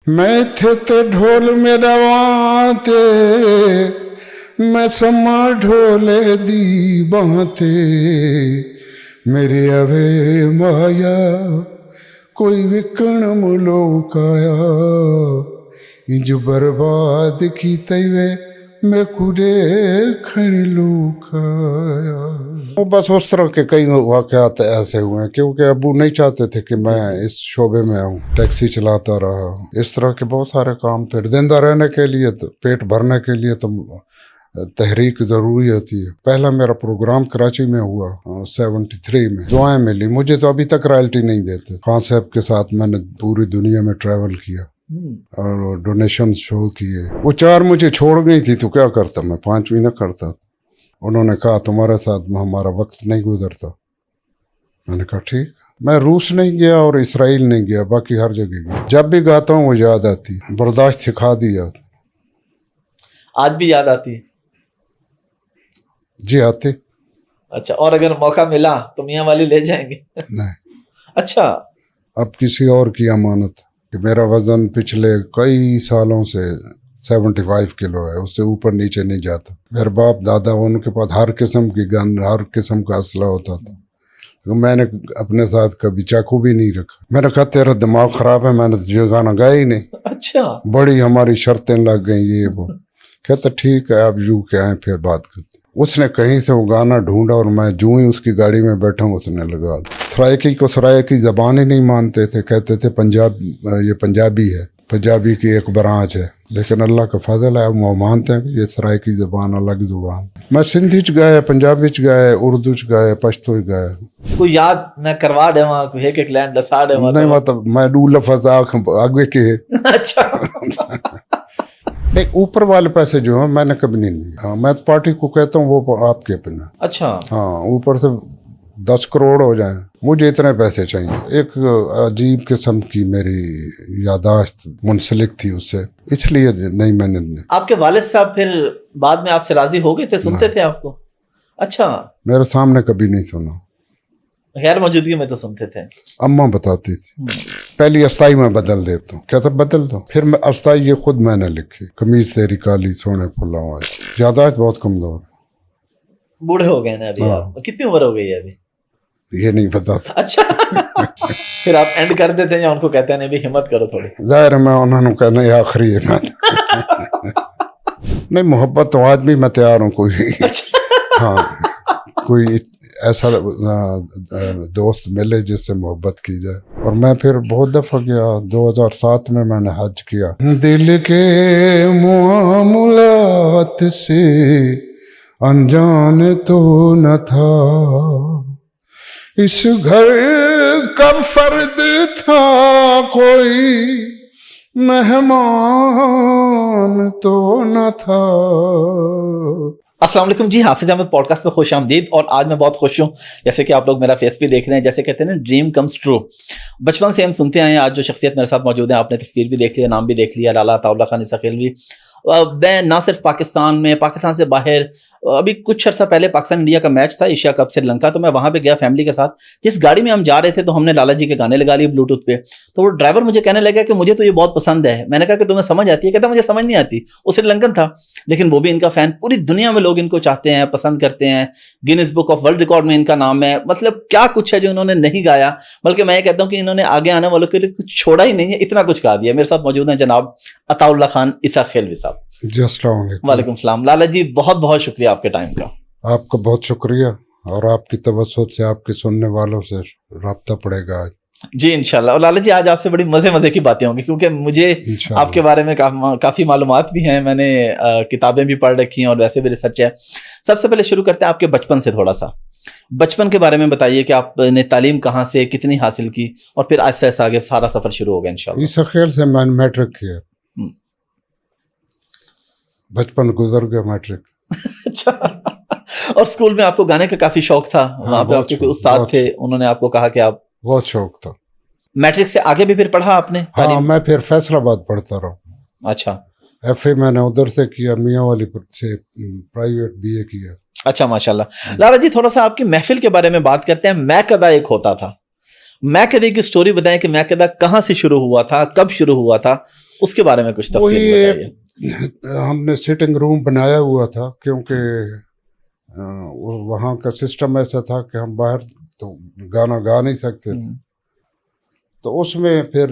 मैं थे ते ढोल मेरा वाते, मैं समा ढोले दी बाते, मेरे अवे माया कोई विकण मुलोकाया, इंज बर्बाद की तैवे मैं कुड़े खण लुकाया। बस उस तरह के कई वाक़यात ऐसे हुए हैं क्योंकि अब्बू नहीं चाहते थे कि मैं इस शोबे में आऊँ। टैक्सी चलाता रहा, इस तरह के बहुत सारे काम। फिर जिंदा रहने के लिए तो, पेट भरने के लिए तो तहरीक ज़रूरी होती है। पहला मेरा प्रोग्राम कराची में हुआ 73 में। दुआएं मिली मुझे, तो अभी तक रॉयल्टी नहीं देते। खान साहब के साथ मैंने पूरी दुनिया में ट्रैवल किया और डोनेशन शो किए। वो 4 मुझे छोड़ गई थी तो क्या करता, मैं 5 भी न करता। उन्होंने कहा तुम्हारे साथ हमारा वक्त नहीं गुजरता। मैंने कहा ठीक। मैं रूस नहीं गया और इसराइल नहीं गया, बाकी हर जगह गया। जब भी गाता हूँ वो याद आती, बर्दाश्त सिखा दिया। आज भी याद आती है? जी आते। अच्छा, और अगर मौका मिला तो मियाँ वाली ले जाएंगे? नहीं। अच्छा, अब किसी और की अमानत कि मेरा वजन पिछले कई सालों से 75 किलो है, उससे ऊपर नीचे नहीं जाता। मेरे बाप दादा उनके पास हर किस्म की गन, हर किस्म का असला होता था। तो मैंने अपने साथ कभी चाकू भी नहीं रखा। मैंने कहा तेरा दिमाग खराब है, मैंने तुझे गाना गाया ही नहीं। अच्छा, बड़ी हमारी शर्तें लग गई ये वो। कहता ठीक है, आप यू के आए फिर बात करते। उसने कहीं से वो गाना ढूंढा और मैं जूं ही उसकी गाड़ी में बैठा हूँ उसने लगा दिया। सराइकी को सराइकी ज़बान ही नहीं मानते थे, कहते थे पंजाब, ये पंजाबी है, पंजाबी की एक ब्रांच है। लेकिन अल्लाह का फजल है, वो मानते हैं कि ये सराइकी ज़बान अलग ज़ुबान। मैं सिंधी च गाया, पंजाबी च गाया, उर्दू च गाया, पश्तो च गाया। कोई याद मैं करवा दे वहाँ, कोई एक लाइन दसा दे नहीं मतलब मैं डू लफज आगे के। अच्छा। नहीं, ऊपर वाले पैसे जो हैं मैंने कभी नहीं लिया। मैं पार्टी को कहता हूँ वो आपके अपने। अच्छा, हाँ, ऊपर से 10 करोड़ हो जाए, मुझे इतने पैसे चाहिए। एक अजीब किस्म की मेरी यादाश्त मुंसलिक थी उससे, इसलिए नहीं मैंने। आपके वालिद साहब फिर बाद में आपसे राजी हो गए थे, सुनते थे आपको? अच्छा, मेरे सामने कभी नहीं सुना, गैर मौजूदगी में तो सुनते थे। अम्मा बताती थी। पहली अस्थाई में बदल देता हूँ, कहता बदल दो। फिर मैं अस्थाई ये खुद मैंने लिखी, कमीज तेरी काली सोने फुला हुआ। यादाश्त बहुत कमजोर। बूढ़े हो गए ना अभी आप? कितनी उम्र हो गई है अभी? ये नहीं बताता। अच्छा। फिर आप एंड कर देते हैं या उनको कहते हैं नहीं भी हिम्मत करो थोड़ी? जाहिर है मैं उन्होंने कहना ये आखिरी है। नहीं, मोहब्बत तो आज भी मैं तैयार हूँ कोई। हाँ, कोई ऐसा दोस्त मिले जिससे मोहब्बत की जाए। और मैं फिर बहुत दफ़ा गया, 2007 में मैंने हज किया। दिल के मुआमलात से अनजान तो न था, इस घर का फर्द था कोई, मेहमान तो न था। अस्सलाम वालेकुम जी, हाफिज अहमद पॉडकास्ट में खुश आमदीद। और आज मैं बहुत खुश हूँ, जैसे कि आप लोग मेरा फेस भी देख रहे हैं। जैसे कहते हैं ना, ड्रीम कम्स ट्रू। बचपन से हम सुनते आए हैं। आज जो शख्सियत मेरे साथ मौजूद है, आपने तस्वीर भी देख लिया, नाम भी देख लिया, लाला अताउल्लाह खान इसा खिलवी। मैं ना सिर्फ पाकिस्तान में, पाकिस्तान से बाहर, अभी कुछ अर्सा पहले पाकिस्तान इंडिया का मैच था, एशिया कप श्रीलंका, तो मैं वहां पे गया फैमिली के साथ। जिस गाड़ी में हम जा रहे थे तो हमने लाला जी के गाने लगा लिए ब्लूटूथ पे। तो वो ड्राइवर मुझे कहने लगा कि मुझे तो ये बहुत पसंद है। मैंने कहा कि तुम्हें समझ आती है? कहता मुझे समझ नहीं आती। वो श्रीलंकन था, लेकिन वो भी इनका फैन। पूरी दुनिया में लोग इनको चाहते हैं, पसंद करते हैं। Guinness book of world record में इनका नाम है। मतलब क्या कुछ है जो इन्होंने नहीं गाया। बल्कि मैं ये कहता हूँ कि इन्होंने आगे आने वालों के लिए कुछ छोड़ा ही नहीं है, इतना कुछ गा दिया। मेरे साथ मौजूद हैं जनाब अताउल्लाह खान इसा खिलवी साहब। जी अस्सलाम वालेकुम। वालेकुम सलाम। लाला जी, बहुत बहुत शुक्रिया आपके टाइम का। आपका बहुत शुक्रिया, और आपकी तवज्जुह से आपके सुनने वालों से राब्ता पड़ेगा आज। जी इंशाल्लाह। और लाला जी, आज आपसे बड़ी मजे की बातें होंगी, क्योंकि मुझे आपके बारे में काफी मालूमात भी हैं। मैंने किताबें भी पढ़ रखी हैं और वैसे भी रिसर्च है। सबसे पहले शुरू करते हैं आपके बचपन से। थोड़ा सा बचपन के बारे में बताइए कि आपने तालीम कहाँ से कितनी हासिल की, और फिर आहिस्ता आहिस्ता आगे सारा सफर शुरू हो गया इंशाल्लाह। इस ख्याल से मैंने मैट्रिक किया, बचपन गुजर गया मैट्रिक। अच्छा। और स्कूल में आपको गाने का काफी शौक था? वहां पे आपके कोई उस्ताद थे, उन्होंने आपको कहा कि आप? बहुत शौक था। मैट्रिक से आगे भी फिर पढ़ा आपने? हाँ, मैं फिर फैसलाबाद पढ़ता रहा। अच्छा। FA मैंने उधर से किया, मियाँ वाली से प्राइवेट BA किया। अच्छा, माशाल्लाह। लाला जी, थोड़ा सा आपकी महफिल के बारे में बात करते हैं। मैकदा एक होता था, मैकदे की स्टोरी बताएं कि मैकदा कहाँ से शुरू हुआ था, कब शुरू हुआ था, उसके बारे में कुछ तफसील वही बताइए। हमने सिटिंग रूम बनाया हुआ था, क्योंकि वहाँ का सिस्टम ऐसा था कि हम बाहर तो गाना गा नहीं सकते थे। तो उसमें फिर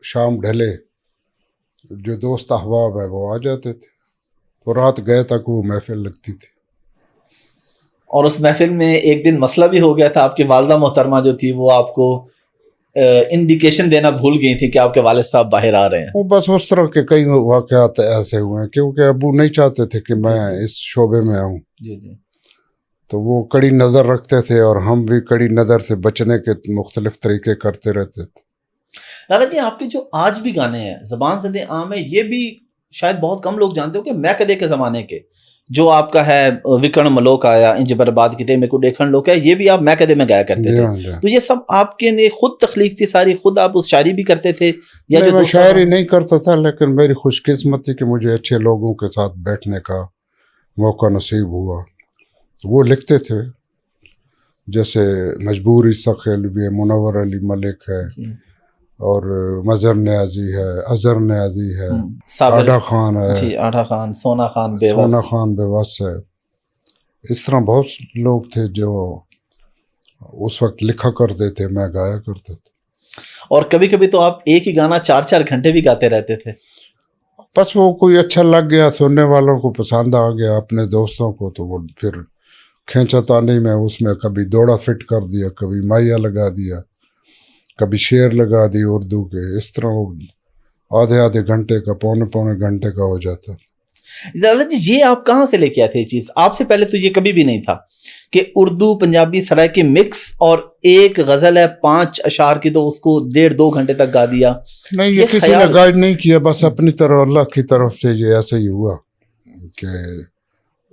शाम ढले जो दोस्त अहबाब है वो आ जाते थे, तो रात गए तक वो महफिल लगती थी। और उस महफिल में एक दिन मसला भी हो गया था, आपकी वालदा मोहतरमा जो थी वो आपको इंडिकेशन देना भूल गई थी कि आपके वालिद साहब बाहर आ रहे हैं। वो बस उस तरह के कई वाक़यात ऐसे हुए हैं, क्योंकि अबू नहीं चाहते थे कि मैं इस शोबे में आऊँ। जी जी। तो वो कड़ी नज़र रखते थे और हम भी कड़ी नज़र से बचने के मुख्तलिफ तरीके करते रहते थे। लाला जी, आपके जो आज भी गाने हैं ज़बान ज़द आम है, ये भी शायद बहुत कम लोग जानते हो कि मैं कदे के ज़माने के जो आपका है विकर्ण मलोक आया इंज बर्बाद किते मेरे को देखन लोग है, ये भी आप मैं कदे में गाया करते थे। तो ये सब आपके ने खुद तख्लीक थी सारी, खुद आप उस शायरी भी करते थे या नहीं, जो मैं शायरी नहीं करता था, लेकिन मेरी खुशकिस्मती कि मुझे अच्छे लोगों के साथ बैठने का मौका नसीब हुआ। वो लिखते थे, जैसे मजबूर इसक भी है, मुनव्वर अली मलिक है, और मजहर न्याजी है, अजहर न्याजी है, आडा खान है, जी आडा खान, सोना खान बेवस है। इस तरह बहुत लोग थे जो उस वक्त लिखा करते थे, मैं गाया करता था। और कभी कभी तो आप एक ही गाना 4-4 घंटे भी गाते रहते थे। बस वो कोई अच्छा लग गया, सुनने वालों को पसंद आ गया, अपने दोस्तों को, तो वो फिर खींचतानी में उसमें कभी दौड़ा फिट कर दिया, कभी माया लगा दिया, कभी शेर लगा दी उर्दू के। इस तरह वो आधे आधे घंटे का, पौने घंटे का हो जाता। लाला जी, ये आप कहाँ से लेके आते ये चीज़? आपसे पहले तो ये कभी भी नहीं था कि उर्दू पंजाबी सराइकी मिक्स और एक गज़ल है 5 अशार की तो उसको 1.5-2 घंटे तक गा दिया। नहीं, ये किसी ने गाइड नहीं किया, बस अपनी तरफ अल्लाह की तरफ से ये ऐसे ही हुआ कि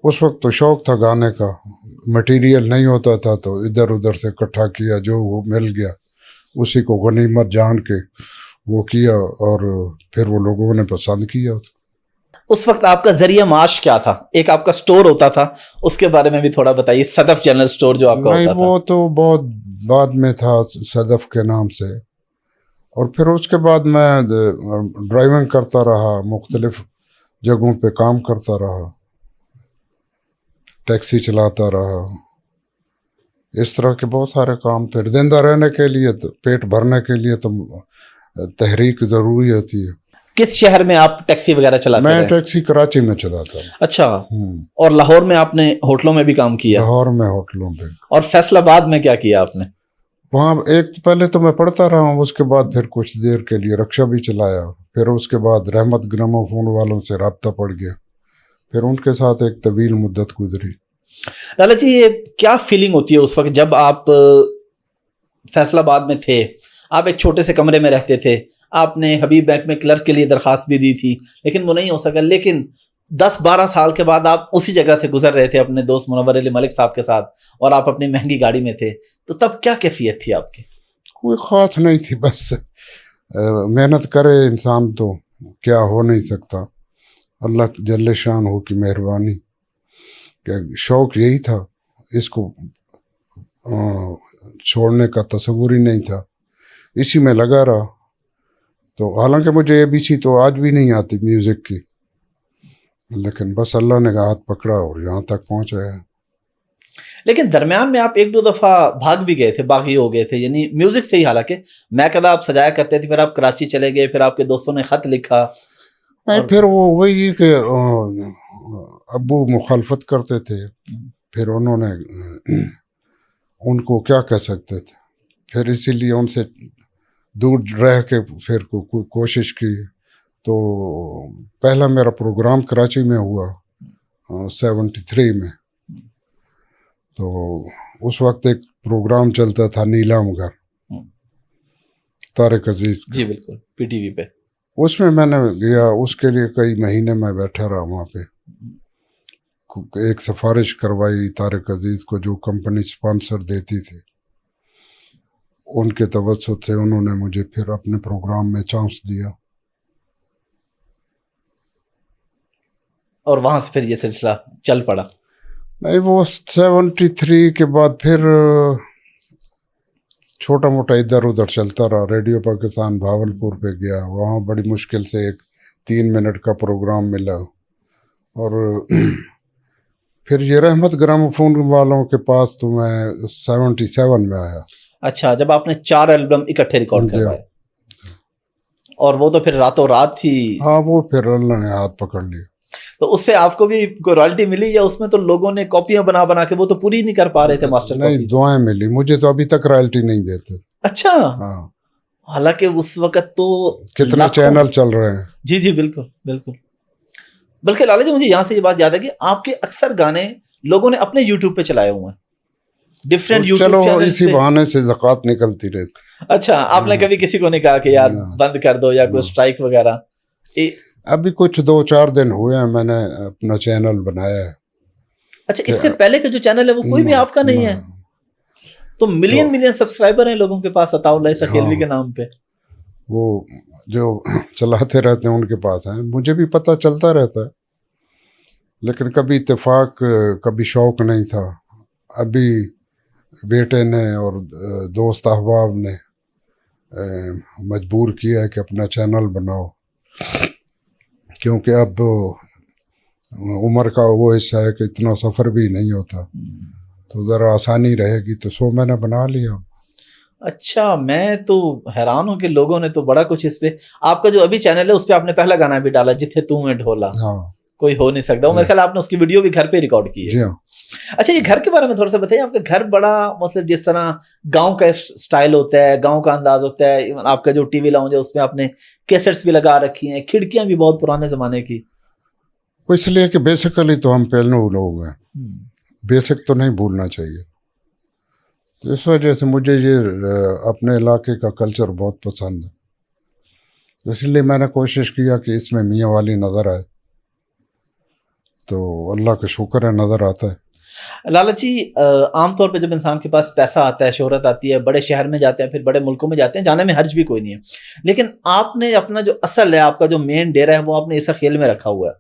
उस वक्त तो शौक था गाने का, मटेरियल नहीं होता था, तो इधर उधर से इकट्ठा किया, जो वो मिल गया उसी को गनीमत जान के वो किया, और फिर वो लोगों ने पसंद किया। उस वक्त आपका जरिया माश क्या था? एक आपका स्टोर होता था, उसके बारे में भी थोड़ा बताइए। सदफ जनरल स्टोर जो आपका नहीं, होता वो तो बहुत बाद में था, सदफ के नाम से। और फिर उसके बाद मैं ड्राइविंग करता रहा, मुख्तलिफ जगहों पे काम करता रहा, टैक्सी चलाता रहा, इस तरह के बहुत सारे काम। फिर जिंदा रहने के लिए, तो पेट भरने के लिए तो तहरीक ज़रूरी होती है। किस शहर में आप टैक्सी वगैरह चलाते मैं रहे? टैक्सी कराची में चलाता हूँ। अच्छा। और लाहौर में आपने होटलों में भी काम किया? लाहौर में होटलों पे। और फैसलाबाद में क्या किया आपने? वहाँ एक पहले तो मैं पढ़ता रहा हूँ, उसके बाद फिर कुछ देर के लिए रिक्शा भी चलाया, फिर उसके बाद रहमत ग्रामोफोन वालों से रब्ता पड़ गया, फिर उनके साथ एक तवील मुद्दत गुजरी। लाला जी, ये क्या फीलिंग होती है उस वक्त जब आप फैसलाबाद में थे? आप एक छोटे से कमरे में रहते थे, आपने हबीब बैंक में क्लर्क के लिए दरखास्त भी दी थी, लेकिन वो नहीं हो सका। लेकिन 10-12 साल के बाद आप उसी जगह से गुजर रहे थे अपने दोस्त मुनव्वर अली मलिक साहब के साथ, और आप अपनी महंगी गाड़ी में थे, तो तब क्या कैफियत थी आपकी? कोई ख़ास नहीं थी, बस मेहनत करे इंसान तो क्या हो नहीं सकता, अल्लाह जल्ले शान हो की मेहरबानी। क्या शौक़ यही था, इसको छोड़ने का तस्वुर ही नहीं था, इसी में लगा रहा। तो हालांकि मुझे ABC तो आज भी नहीं आती म्यूज़िक की, लेकिन बस अल्लाह ने हाथ पकड़ा और यहाँ तक पहुँचाया। लेकिन दरमियान में आप 1-2 दफ़ा भाग भी गए थे, बागी हो गए थे, यानी म्यूज़िक से ही। हालांकि मैं कदा आप सजाया करते थे, फिर आप कराची चले गए, फिर आपके दोस्तों ने ख़त लिखा। नहीं, फिर वो वही कि अब्बू मुखालफत करते थे, फिर उन्होंने उनको क्या कह सकते थे, फिर इसीलिए उनसे दूर रह के फिर कोशिश की। तो पहला मेरा प्रोग्राम कराची में हुआ 73 में। तो उस वक्त एक प्रोग्राम चलता था नीलाम घर, तारिक अजीज का। जी बिल्कुल, PTV पे। उसमें मैंने गया, उसके लिए कई महीने मैं बैठा रहा वहाँ पे। एक सिफारिश करवाई तारिक अजीज को, जो कंपनी स्पॉन्सर देती थी, उनके तवज्जुह से उन्होंने मुझे फिर अपने प्रोग्राम में चांस दिया। और वहाँ से फिर ये सिलसिला चल पड़ा? नहीं, वो 73 के बाद फिर छोटा मोटा इधर उधर चलता रहा। रेडियो पाकिस्तान भावलपुर पे गया, वहाँ बड़ी मुश्किल से एक 3 मिनट का प्रोग्राम मिला। और फिर ये रहमत ग्रामोफोन वालों के पास तो मैं 77 में आया। अच्छा, जब आपने 4 एल्बम इकट्ठे रिकॉर्ड जी। करवाए, और वो तो फिर रातों रात ही। हाँ, वो फिर अल्लाह ने हाथ पकड़ लिया। तो उससे आपको भी कोई रॉयल्टी मिली, या उसमें तो लोगों ने कॉपियां बना बना के वो तो पूरी नहीं कर पा रहे थे मास्टर नहीं, कॉपीज? दुआएं मिली मुझे, तो अभी तक रॉयल्टी नहीं देते। अच्छा। हाँ, हालांकि उस वक्त तो कितने लाखों- चैनल चल रहे हैं। जी जी, बिल्कुल बिल्कुल। बल्कि लाला जी, मुझे यहाँ से ये बात याद है कि आपके अक्सर गाने लोगों ने अपने यूट्यूब पे चलाए हुए हैं, डिफरेंट तो यूट्यूब चलो चैनल इसी पे। बहाने से ज़कात निकलती रहती। अच्छा, आपने कभी किसी को नहीं कहा कि यार ना। बंद कर दो या कोई स्ट्राइक वगैरह? अभी कुछ 2-4 दिन हुए हैं मैंने अपना चैनल बनाया है। अच्छा, इससे पहले का जो चैनल है वो कोई भी ना, आपका नहीं ना। है? तो मिलियन सब्सक्राइबर हैं लोगों के पास अताउल्लाह सकेलवी के नाम पे। वो जो चलाते रहते हैं उनके पास है, मुझे भी पता चलता रहता है, लेकिन कभी इत्तेफाक कभी शौक नहीं था। अभी बेटे ने और दोस्त अहबाब ने मजबूर किया है कि अपना चैनल बनाओ, क्योंकि अब उम्र का वो हिस्सा है कि इतना सफ़र भी नहीं होता, तो ज़रा आसानी रहेगी, तो सो मैंने बना लिया। अच्छा, मैं तो हैरान हूँ कि लोगों ने तो बड़ा कुछ इस पे। आपका जो अभी चैनल है उस पे आपने पहला गाना भी डाला, जिथे तू में ढोला। हाँ कोई हो नहीं सकता, वो मेरे ख्याल आपने उसकी वीडियो भी घर पे रिकॉर्ड की जी है। हाँ। अच्छा, ये घर के बारे में थोड़ा सा बताइए। आपका घर बड़ा, मतलब जिस तरह गांव का स्टाइल होता है, गांव का अंदाज होता है। इवन आपका जो टीवी लाउंज है उसमें आपने कैसेट्स भी लगा रखी हैं, खिड़कियां भी बहुत पुराने जमाने की। वो इसलिए कि बेसिकली तो हम पहले लोग हैं, बेसिक तो नहीं भूलना चाहिए। तो इस वजह से मुझे ये अपने इलाके का कल्चर बहुत पसंद है, तो इसलिए मैंने कोशिश किया कि इसमें मियाँ वाली नज़र आए, तो अल्लाह का शुक्र है नज़र आता है। लाला जी, आमतौर पे जब इंसान के पास पैसा आता है, शोहरत आती है, बड़े शहर में जाते हैं, फिर बड़े मुल्कों में जाते हैं, जाने में हर्ज भी कोई नहीं है, लेकिन आपने अपना जो असल है, आपका जो मेन डेरा है, वो आपने इस खेल में रखा हुआ है,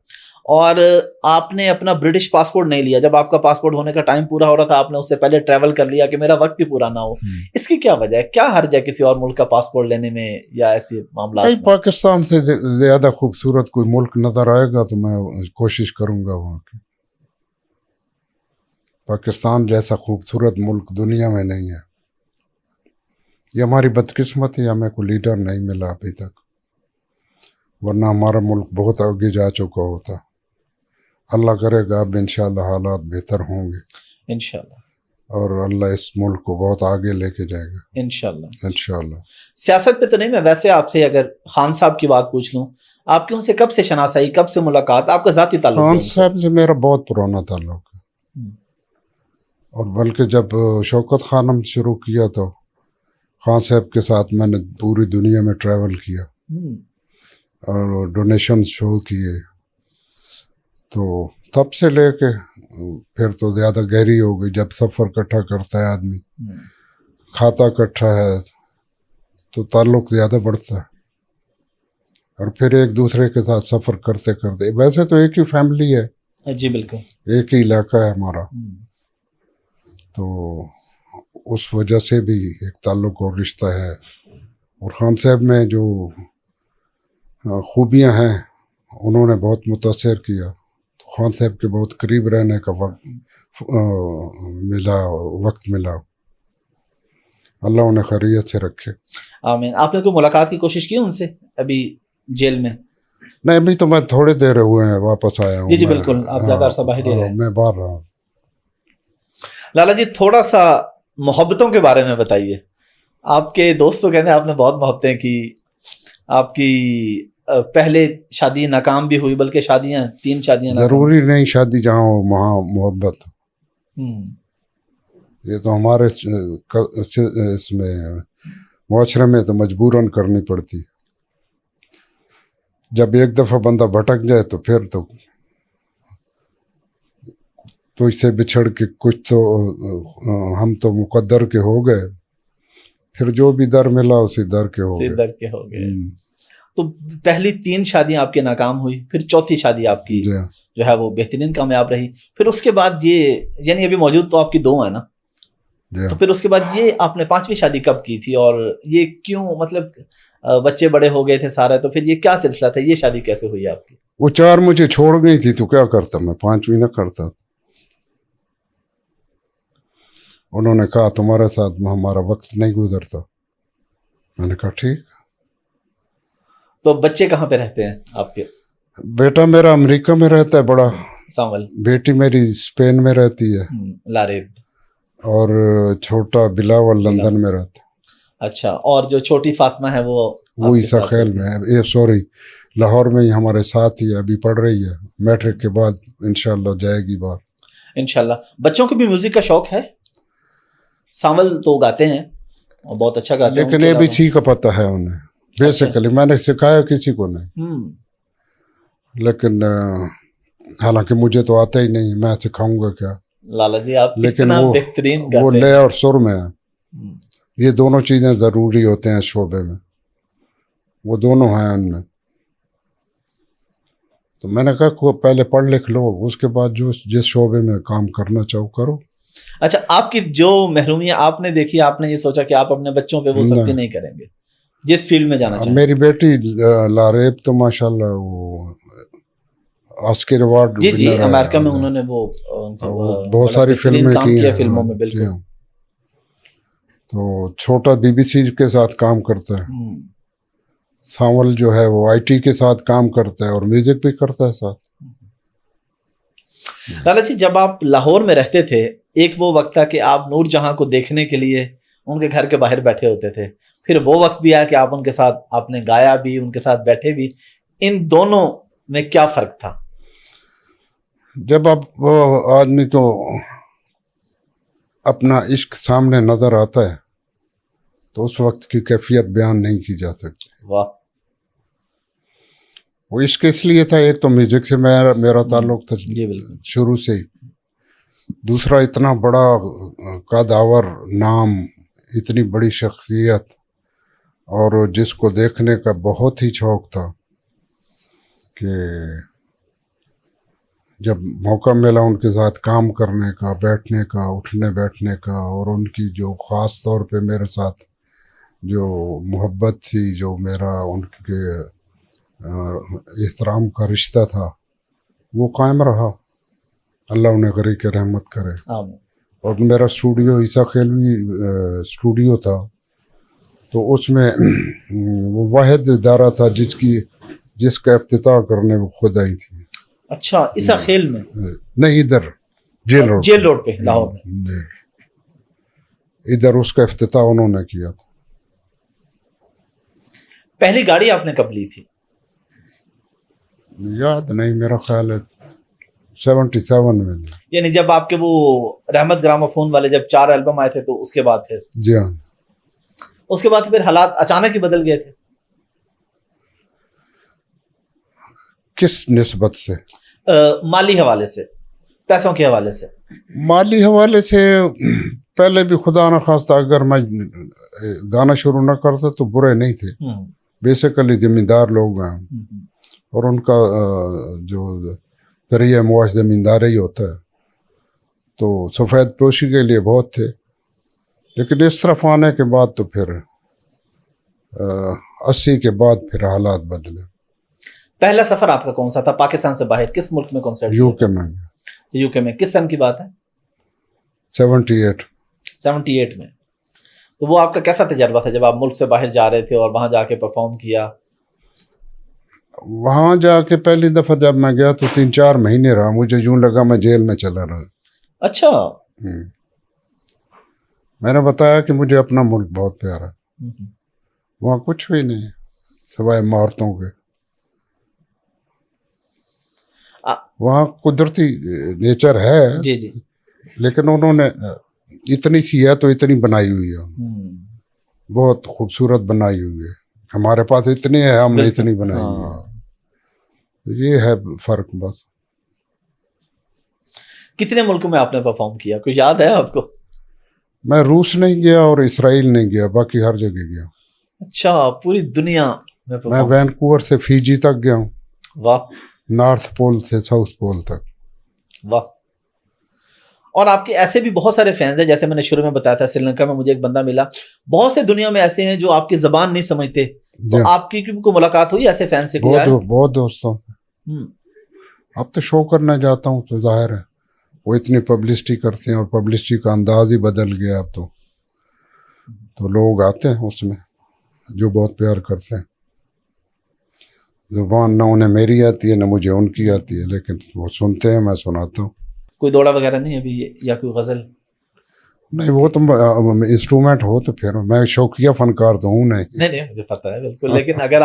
और आपने अपना ब्रिटिश पासपोर्ट नहीं लिया। जब आपका पासपोर्ट होने का टाइम पूरा हो रहा था, आपने उससे पहले ट्रैवल कर लिया कि मेरा वक्त ही पूरा ना हो। इसकी क्या वजह है? क्या हर्ज है किसी और मुल्क का पासपोर्ट लेने में, या ऐसे मामला? भाई, पाकिस्तान से ज़्यादा खूबसूरत कोई मुल्क नज़र आएगा तो मैं कोशिश करूँगा वहाँ की। पाकिस्तान जैसा खूबसूरत मुल्क दुनिया में नहीं है। ये हमारी बदकिस्मत है, हमें कोई लीडर नहीं मिला अभी तक, वरना हमारा मुल्क बहुत आगे जा चुका होता। अल्लाह करेगा अब इंशाल्लाह हालात बेहतर होंगे इंशाल्लाह, और अल्लाह इस मुल्क को बहुत आगे लेके जाएगा इंशाल्लाह। इंशाल्लाह। सियासत पे तो नहीं, मैं वैसे आपसे अगर खान साहब की बात पूछ लूं, आपकी उनसे कब से शनासाई, कब से मुलाकात, आपका जाती ताल्लुक है खान उनसे? साहब से मेरा बहुत पुराना ताल्लुक है, और बल्कि जब शौकत खानम शुरू किया तो खान साहब के साथ मैंने पूरी दुनिया में ट्रैवल किया और डोनेशन शो किए, तो तब से लेके फिर तो ज़्यादा गहरी हो गई। जब सफ़र इकट्ठा करता है आदमी, खाता इकट्ठा है, तो ताल्लुक़ ज़्यादा बढ़ता है, और फिर एक दूसरे के साथ सफ़र करते करते, वैसे तो एक ही फैमिली है जी बिल्कुल, एक ही इलाका है हमारा, तो उस वजह से भी एक ताल्लुक़ और रिश्ता है। और ख़ान साहब में जो खूबियाँ हैं उन्होंने बहुत मुतासर किया, तो ख़ान साहब के बहुत करीब रहने का वक्त मिला। अल्लाह उन्हें खैरियत से रखे, आमीन। आपने कोई मुलाकात की कोशिश की उनसे अभी जेल में? नहीं, अभी तो मैं थोड़े देर हुए हैं वापस आया हूँ। जी जी बिल्कुल, आप ज़्यादा अरसा बाहर ही रहे। मैं बाहर रहा। लाला जी, थोड़ा सा मोहब्बतों के बारे में बताइए। आपके दोस्त तो कहते हैं आपने बहुत मोहब्बतें की, आपकी पहले शादी नाकाम भी हुई, बल्कि 3 शादियां जरूरी नहीं शादी जहाँ हो वहाँ मोहब्बत। ये तो हमारे इसमें मुआशरे में तो मजबूरन करनी पड़ती। जब एक दफ़ा बंदा भटक जाए तो फिर तो इससे बिछड़ के कुछ तो हम तो मुकद्दर के हो गए, फिर जो भी दर मिला उसी दर के हो गए। तो पहली 3 शादियां आपकी नाकाम हुई, फिर चौथी शादी आपकी जो है वो बेहतरीन कामयाब रही। फिर उसके बाद ये, यानी अभी मौजूद तो आपकी 2 है ना? जी तो फिर उसके बाद ये आपने पांचवी शादी कब की थी और ये क्यों, मतलब बच्चे बड़े हो गए थे सारे, तो फिर ये क्या सिलसिला था, ये शादी कैसे हुई आपकी? वो 4 मुझे छोड़ गई थी तो क्या करता मैं, 5वीं ना करता। उन्होंने कहा तुम्हारे साथ हमारा वक्त नहीं गुजरता। मैंने कहा ठीक। तो बच्चे कहाँ पे रहते हैं आपके? बेटा मेरा अमेरिका में रहता है बड़ा, सांवल, बेटी मेरी स्पेन में रहती है, लारेब। और छोटा बिलावल लंदन में रहता है। अच्छा, और जो छोटी फातिमा है वो वो आपके ईसा साथ खेल रहती में है? है, ये सॉरी लाहौर में ही हमारे साथ ही है, अभी पढ़ रही है, मैट्रिक के बाद इंशाल्लाह जाएगी बाहर। इंशाल्लाह। बच्चों को भी म्यूजिक का शौक है? सांवल तो गाते हैं और बहुत अच्छा गाते हैं, लेकिन उनके ये भी अलावा? सी का पता है उन्हें बेसिकली। मैंने सिखाया किसी को नहीं, लेकिन हालांकि मुझे तो आता ही नहीं, मैं सिखाऊंगा क्या। लाला जी आप लेकिन इतना वो बेहतरीन वो गाते लय हैं। और सुर में है, ये दोनों चीजें जरूरी होते हैं शोबे में, वो दोनों हैं उनमें। तो मैंने कहा को पहले पढ़ लिख लो, उसके बाद जो जिस शोबे में काम करना चाहो करो। अच्छा, आपकी जो महरूमियत आपने देखी, आपने ये सोचा कि आप अपने बच्चों पे वो सख्ती नहीं करेंगे, जिस फील्ड में जाना अब चाहें? मेरी बेटी लारेब तो माशाल्लाह वो ऑस्कर अवार्ड जी जी, विनर है। अमेरिका में उन्होंने वो बहुत सारी बेहतरीन फिल्में काम की किया हैं। फिल्मों में, जी बिल्कुल। हाँ। तो छोटा बीबीसी के साथ काम करता है, सांवल जो है वो आईटी के साथ काम करता है और म्यूजिक भी करता है साथ। लाला जी, जब आप लाहौर में रहते थे, एक वो वक्त था कि आप नूर जहां को देखने के लिए उनके घर के बाहर बैठे होते थे, फिर वो वक्त भी आया कि आप उनके साथ आपने गाया भी, उनके साथ बैठे भी। इन दोनों में क्या फर्क था? जब आप वो आदमी को अपना इश्क सामने नजर आता है तो उस वक्त की कैफियत बयान नहीं की जा सकती। वाह। वो इश्क इसलिए था, एक तो म्यूजिक से मेरा ताल्लुक था जी बिल्कुल। शुरू से ही, दूसरा इतना बड़ा कदावर नाम, इतनी बड़ी शख्सियत, और जिसको देखने का बहुत ही शौक था कि जब मौका मिला उनके साथ काम करने का, बैठने का, उठने बैठने का, और उनकी जो ख़ास तौर पे मेरे साथ जो मोहब्बत थी, जो मेरा उनके एहतराम का रिश्ता था, वो कायम रहा। अल्लाह उन्हें गरीब के रहमत करे। आमीन। और मेरा स्टूडियो ईसा खेलवी स्टूडियो था, तो उसमें वो वाहिद इदारा था जिसका इफ्तिताह करने वो खुद आई थी। अच्छा, ईसा खेल में? नहीं, इधर जेल रोड पे लाहौर में। इधर उसका इफ्तिताह उन्होंने किया था। पहली गाड़ी आपने कब ली थी? याद नहीं, मेरा ख्याल है 77 में। यानी जब आपके वो रहमत ग्रामोफोन वाले जब 4 एल्बम आए थे तो उसके बाद फिर? जी हाँ। उसके बाद फिर हालात अचानक ही बदल गए थे? किस निस्बत से? माली हवाले से, पैसों के हवाले से? माली हवाले से पहले भी खुदा न खास्ता अगर मैं गाना शुरू न करता तो बुरे नहीं थे। बेसिकली जिम्मेदार लोग हैं और उनका जो जरिया मुआश ज़मींदार ही होता है, तो सफ़ेद पोशी के लिए बहुत थे। लेकिन इस तरफ आने के बाद तो फिर 80 के बाद फिर हालात बदले। पहला सफर आपका कौन सा था पाकिस्तान से बाहर? किस मुल्क में कॉन्सर्ट? यूके में। यूके में? किस सन की बात है? 78 में। तो वो आपका कैसा तजर्बा था जब आप मुल्क से बाहर जा रहे थे और वहां जाके परफॉर्म किया? वहाँ जाके पहली दफ़ा जब मैं गया तो 3-4 महीने रहा, मुझे यूँ लगा मैं जेल में चला रहा। अच्छा। मैंने बताया कि मुझे अपना मुल्क बहुत प्यारा है, वहाँ कुछ भी नहीं सिवाय इमारतों के। वहाँ कुदरती नेचर है जी जी, लेकिन उन्होंने इतनी सी है तो इतनी बनाई हुई है, बहुत खूबसूरत बनाई हुई है। हमारे पास इतनी है, हमने इतनी बनाई हुई है। ये है फर्क बस। कितने मुल्कों में आपने परफॉर्म किया, कुछ याद है आपको? मैं रूस नहीं गया और इसराइल नहीं गया, बाकी हर जगह गया। अच्छा, पूरी दुनिया में मैं वैनकूवर से फीजी तक गया हूँ। वाह। नॉर्थ पोल से साउथ पोल तक। वाह। और आपके ऐसे भी बहुत सारे फैंस हैं, जैसे मैंने शुरू में बताया था, श्रीलंका में मुझे एक बंदा मिला, बहुत से दुनिया में ऐसे हैं जो आपकी जबान नहीं समझते, तो आपकी को मुलाकात हुई ऐसे फैंस से? बहुत दोस्तों। अब तो शो करना जाता हूँ तो जाहिर है वो इतनी पब्लिसिटी करते हैं और पब्लिसिटी का अंदाज ही बदल गया अब तो लोग आते हैं उसमें जो बहुत प्यार करते हैं। जुबान ना उन्हें मेरी आती है ना मुझे उनकी आती है, लेकिन वो सुनते हैं, मैं सुनाता हूँ। कोई दौड़ा वगैरह नहीं अभी, या कोई गजल? नहीं, वो तो इंस्ट्रूमेंट हो तो फिर मैं शौकिया फनकार तो हूँ नहीं। नहीं मुझे पता है बिल्कुल, लेकिन अगर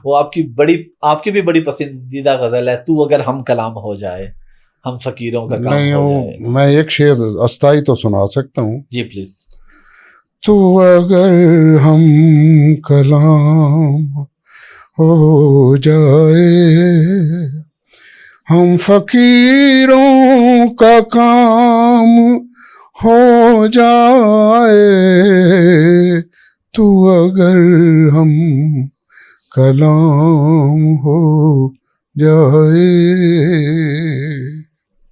वो आपकी भी बड़ी पसंदीदा गजल है, तू अगर हम कलाम हो जाए, हम फकीरों का काम नहीं हो जाए। मैं एक शेर अस्थाई तो सुना सकता हूँ। जी प्लीज। तू अगर हम कलाम हो जाए, हम फकीरों का काम हो जाए, तू अगर हम कलाम हो जाए।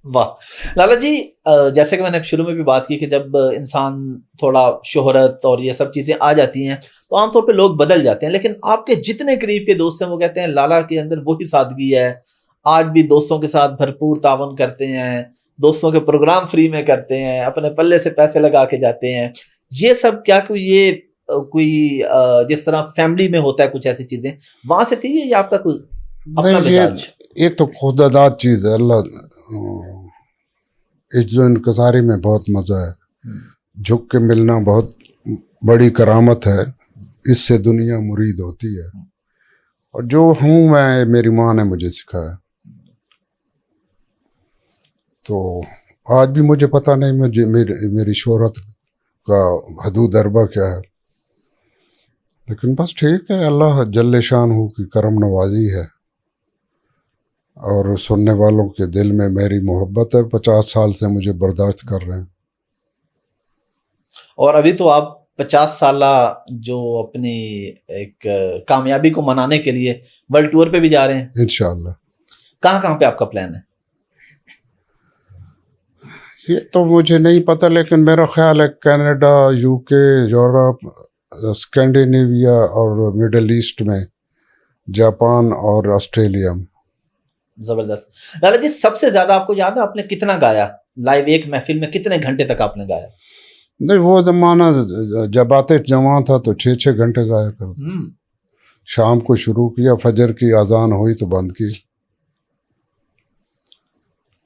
वाह लाला जी, जैसे कि मैंने शुरू में भी बात की कि जब इंसान थोड़ा शोहरत और ये सब चीज़ें आ जाती हैं तो आमतौर पे लोग बदल जाते हैं, लेकिन आपके जितने करीब के दोस्त हैं वो कहते हैं लाला के अंदर वही सादगी है, आज भी दोस्तों के साथ भरपूर तावन करते हैं, दोस्तों के प्रोग्राम फ्री में करते हैं, अपने पल्ले से पैसे लगा के जाते हैं। ये सब क्या कोई जिस तरह फैमिली में होता है कुछ ऐसी चीज़ें वहाँ से थी, या आपका कोई अपना मिजाज? एक तो खुदादाद चीज़ है, अल्लाह इज्जत इनकसारी में बहुत मज़ा है, झुक के मिलना बहुत बड़ी करामत है, इससे दुनिया मुरीद होती है। और जो हूँ मैं, मेरी माँ ने मुझे सिखाया। तो आज भी मुझे पता नहीं मुझे मेरी शोहरत का हदूद अरबा क्या है, लेकिन बस ठीक है, अल्लाह जल्ले शान हूँ की करम नवाजी है और सुनने वालों के दिल में मेरी मोहब्बत है। 50 साल से मुझे बर्दाश्त कर रहे हैं। और अभी तो आप 50 साल जो अपनी एक कामयाबी को मनाने के लिए वर्ल्ड टूर पे भी जा रहे हैं इंशाअल्लाह। कहाँ पे आपका प्लान है? ये तो मुझे नहीं पता, लेकिन मेरा ख्याल है कनाडा, यूके, यूरोप, स्कैंडिनेविया और मिडल ईस्ट में, जापान और ऑस्ट्रेलिया में। जबरदस्त। लाला जी, सबसे ज्यादा आपको याद है आपने कितना गाया लाइव एक महफिल में, कितने घंटे तक आपने गाया? नहीं, वो जमाना जब आते जमा था तो 6-6 घंटे गाया करते। शाम को शुरू किया, फजर की अजान हुई तो बंद की।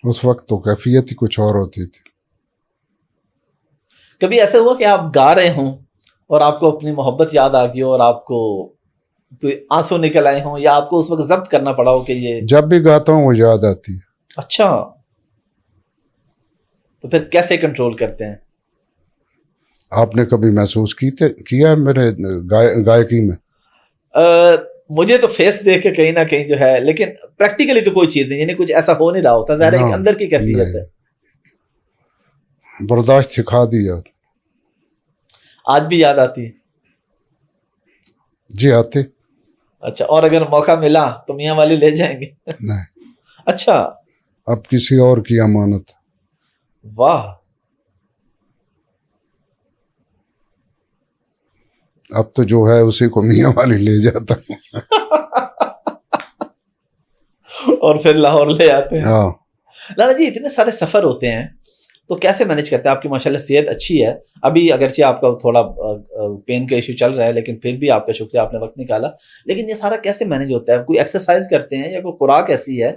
उस वक्त तो कैफियत ही कुछ और होती थी। कभी ऐसा हुआ कि आप गा रहे हों और आपको अपनी मोहब्बत याद आ गई और आपको तो आंसू निकल आए हों, या आपको उस वक्त जब्त करना पड़ा हो कि ये? जब भी गाता हूँ वो याद आती है। अच्छा, तो फिर कैसे कंट्रोल करते हैं? आपने कभी महसूस किया मेरे गायकी में? मुझे तो फेस देख के कहीं ना कहीं जो है, लेकिन प्रैक्टिकली तो कोई चीज नहीं, यानी कुछ ऐसा हो नहीं रहा होता, ज़ाहिर है एक अंदर की कैफियत है। बर्दाश्त सिखा दिया। आज भी याद आती है? जी आती। अच्छा, और अगर मौका मिला तो मियाँ वाली ले जाएंगे? नहीं। अच्छा, अब किसी और की अमानत। वाह। अब तो जो है उसी को मियाँ वाली ले जाता हूँ। और फिर लाहौर ले आते हैं। हाँ। लाला जी, इतने सारे सफर होते हैं तो कैसे मैनेज करते हैं? आपकी माशाल्लाह सेहत अच्छी है, अभी अगरचे आपका थोड़ा पेन का इशू चल रहा है, लेकिन फिर भी आपका शुक्रिया, आपने वक्त निकाला। लेकिन ये सारा कैसे मैनेज होता है? कोई एक्सरसाइज करते हैं या कोई खुराक ऐसी है?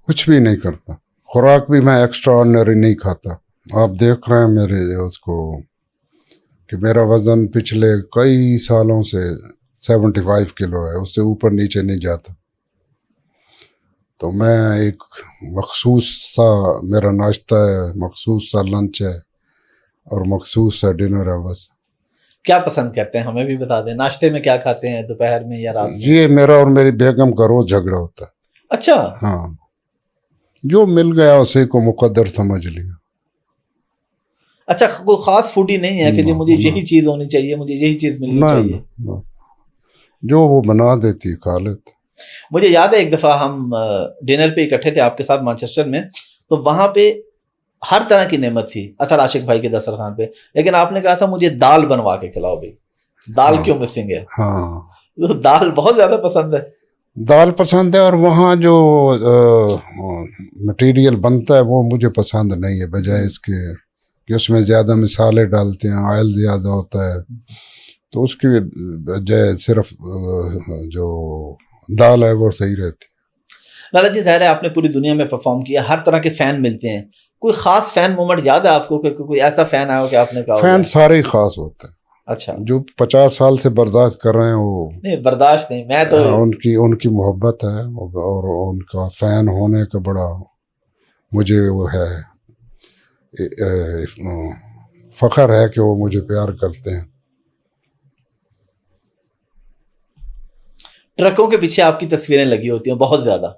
कुछ भी नहीं करता, खुराक भी मैं एक्स्ट्रा ऑर्डिनरी नहीं खाता। आप देख रहे हैं मेरे उसको कि मेरा वजन पिछले कई सालों से 75 किलो है, उससे ऊपर नीचे नहीं जाता। तो मैं एक मखसूस सा मेरा नाश्ता है, मखसूस सा लंच है और मखसूस सा डिनर है। बस। क्या पसंद करते हैं हमें भी बता दें, नाश्ते में क्या खाते हैं, दोपहर में या रात में? ये मेरा और मेरी बेगम का रोज झगड़ा होता है। अच्छा। हाँ, जो मिल गया उसे को मुकद्दर समझ लिया। अच्छा, कोई खास फूड ही नहीं है कि जी मुझे यही चीज होनी चाहिए, मुझे यही चीज मिलनी चाहिए? ना। जो वो बना देती खा लेते। मुझे याद है एक दफा हम डिनर पे इकट्ठे थे आपके साथ मैनचेस्टर में, तो वहां पे हर तरह की नेमत थी अतर आशिक भाई के दस्तरखान पे, लेकिन आपने कहा था मुझे दाल बनवा के खिलाओ भाई। दाल हाँ। क्यों मिसिंग है? हाँ, तो दाल बहुत ज्यादा पसंद है। दाल पसंद है, और वहाँ जो मटेरियल बनता है वो मुझे पसंद नहीं है, बजाय इसके कि उसमें ज़्यादा मिसाले डालते हैं, ऑयल ज़्यादा होता है, तो उसकी बजाय सिर्फ जो दाल है वो सही रहती। लाला जी, ज़ाहिर है आपने पूरी दुनिया में परफॉर्म किया, हर तरह के फैन मिलते हैं, कोई खास फैन मोमेंट याद है आपको कि कोई ऐसा फैन आया हो कि आपने कहा फैन हो सारे ही खास होते हैं, अच्छा जो 50 साल से बर्दाश्त कर रहे हैं वो, नहीं बर्दाश्त नहीं, मैं तो हाँ, उनकी उनकी मोहब्बत है, और उनका फैन होने का बड़ा मुझे वो है, फख्र है कि वो मुझे प्यार करते हैं। ट्रकों के पीछे आपकी तस्वीरें लगी होती हैं बहुत ज्यादा,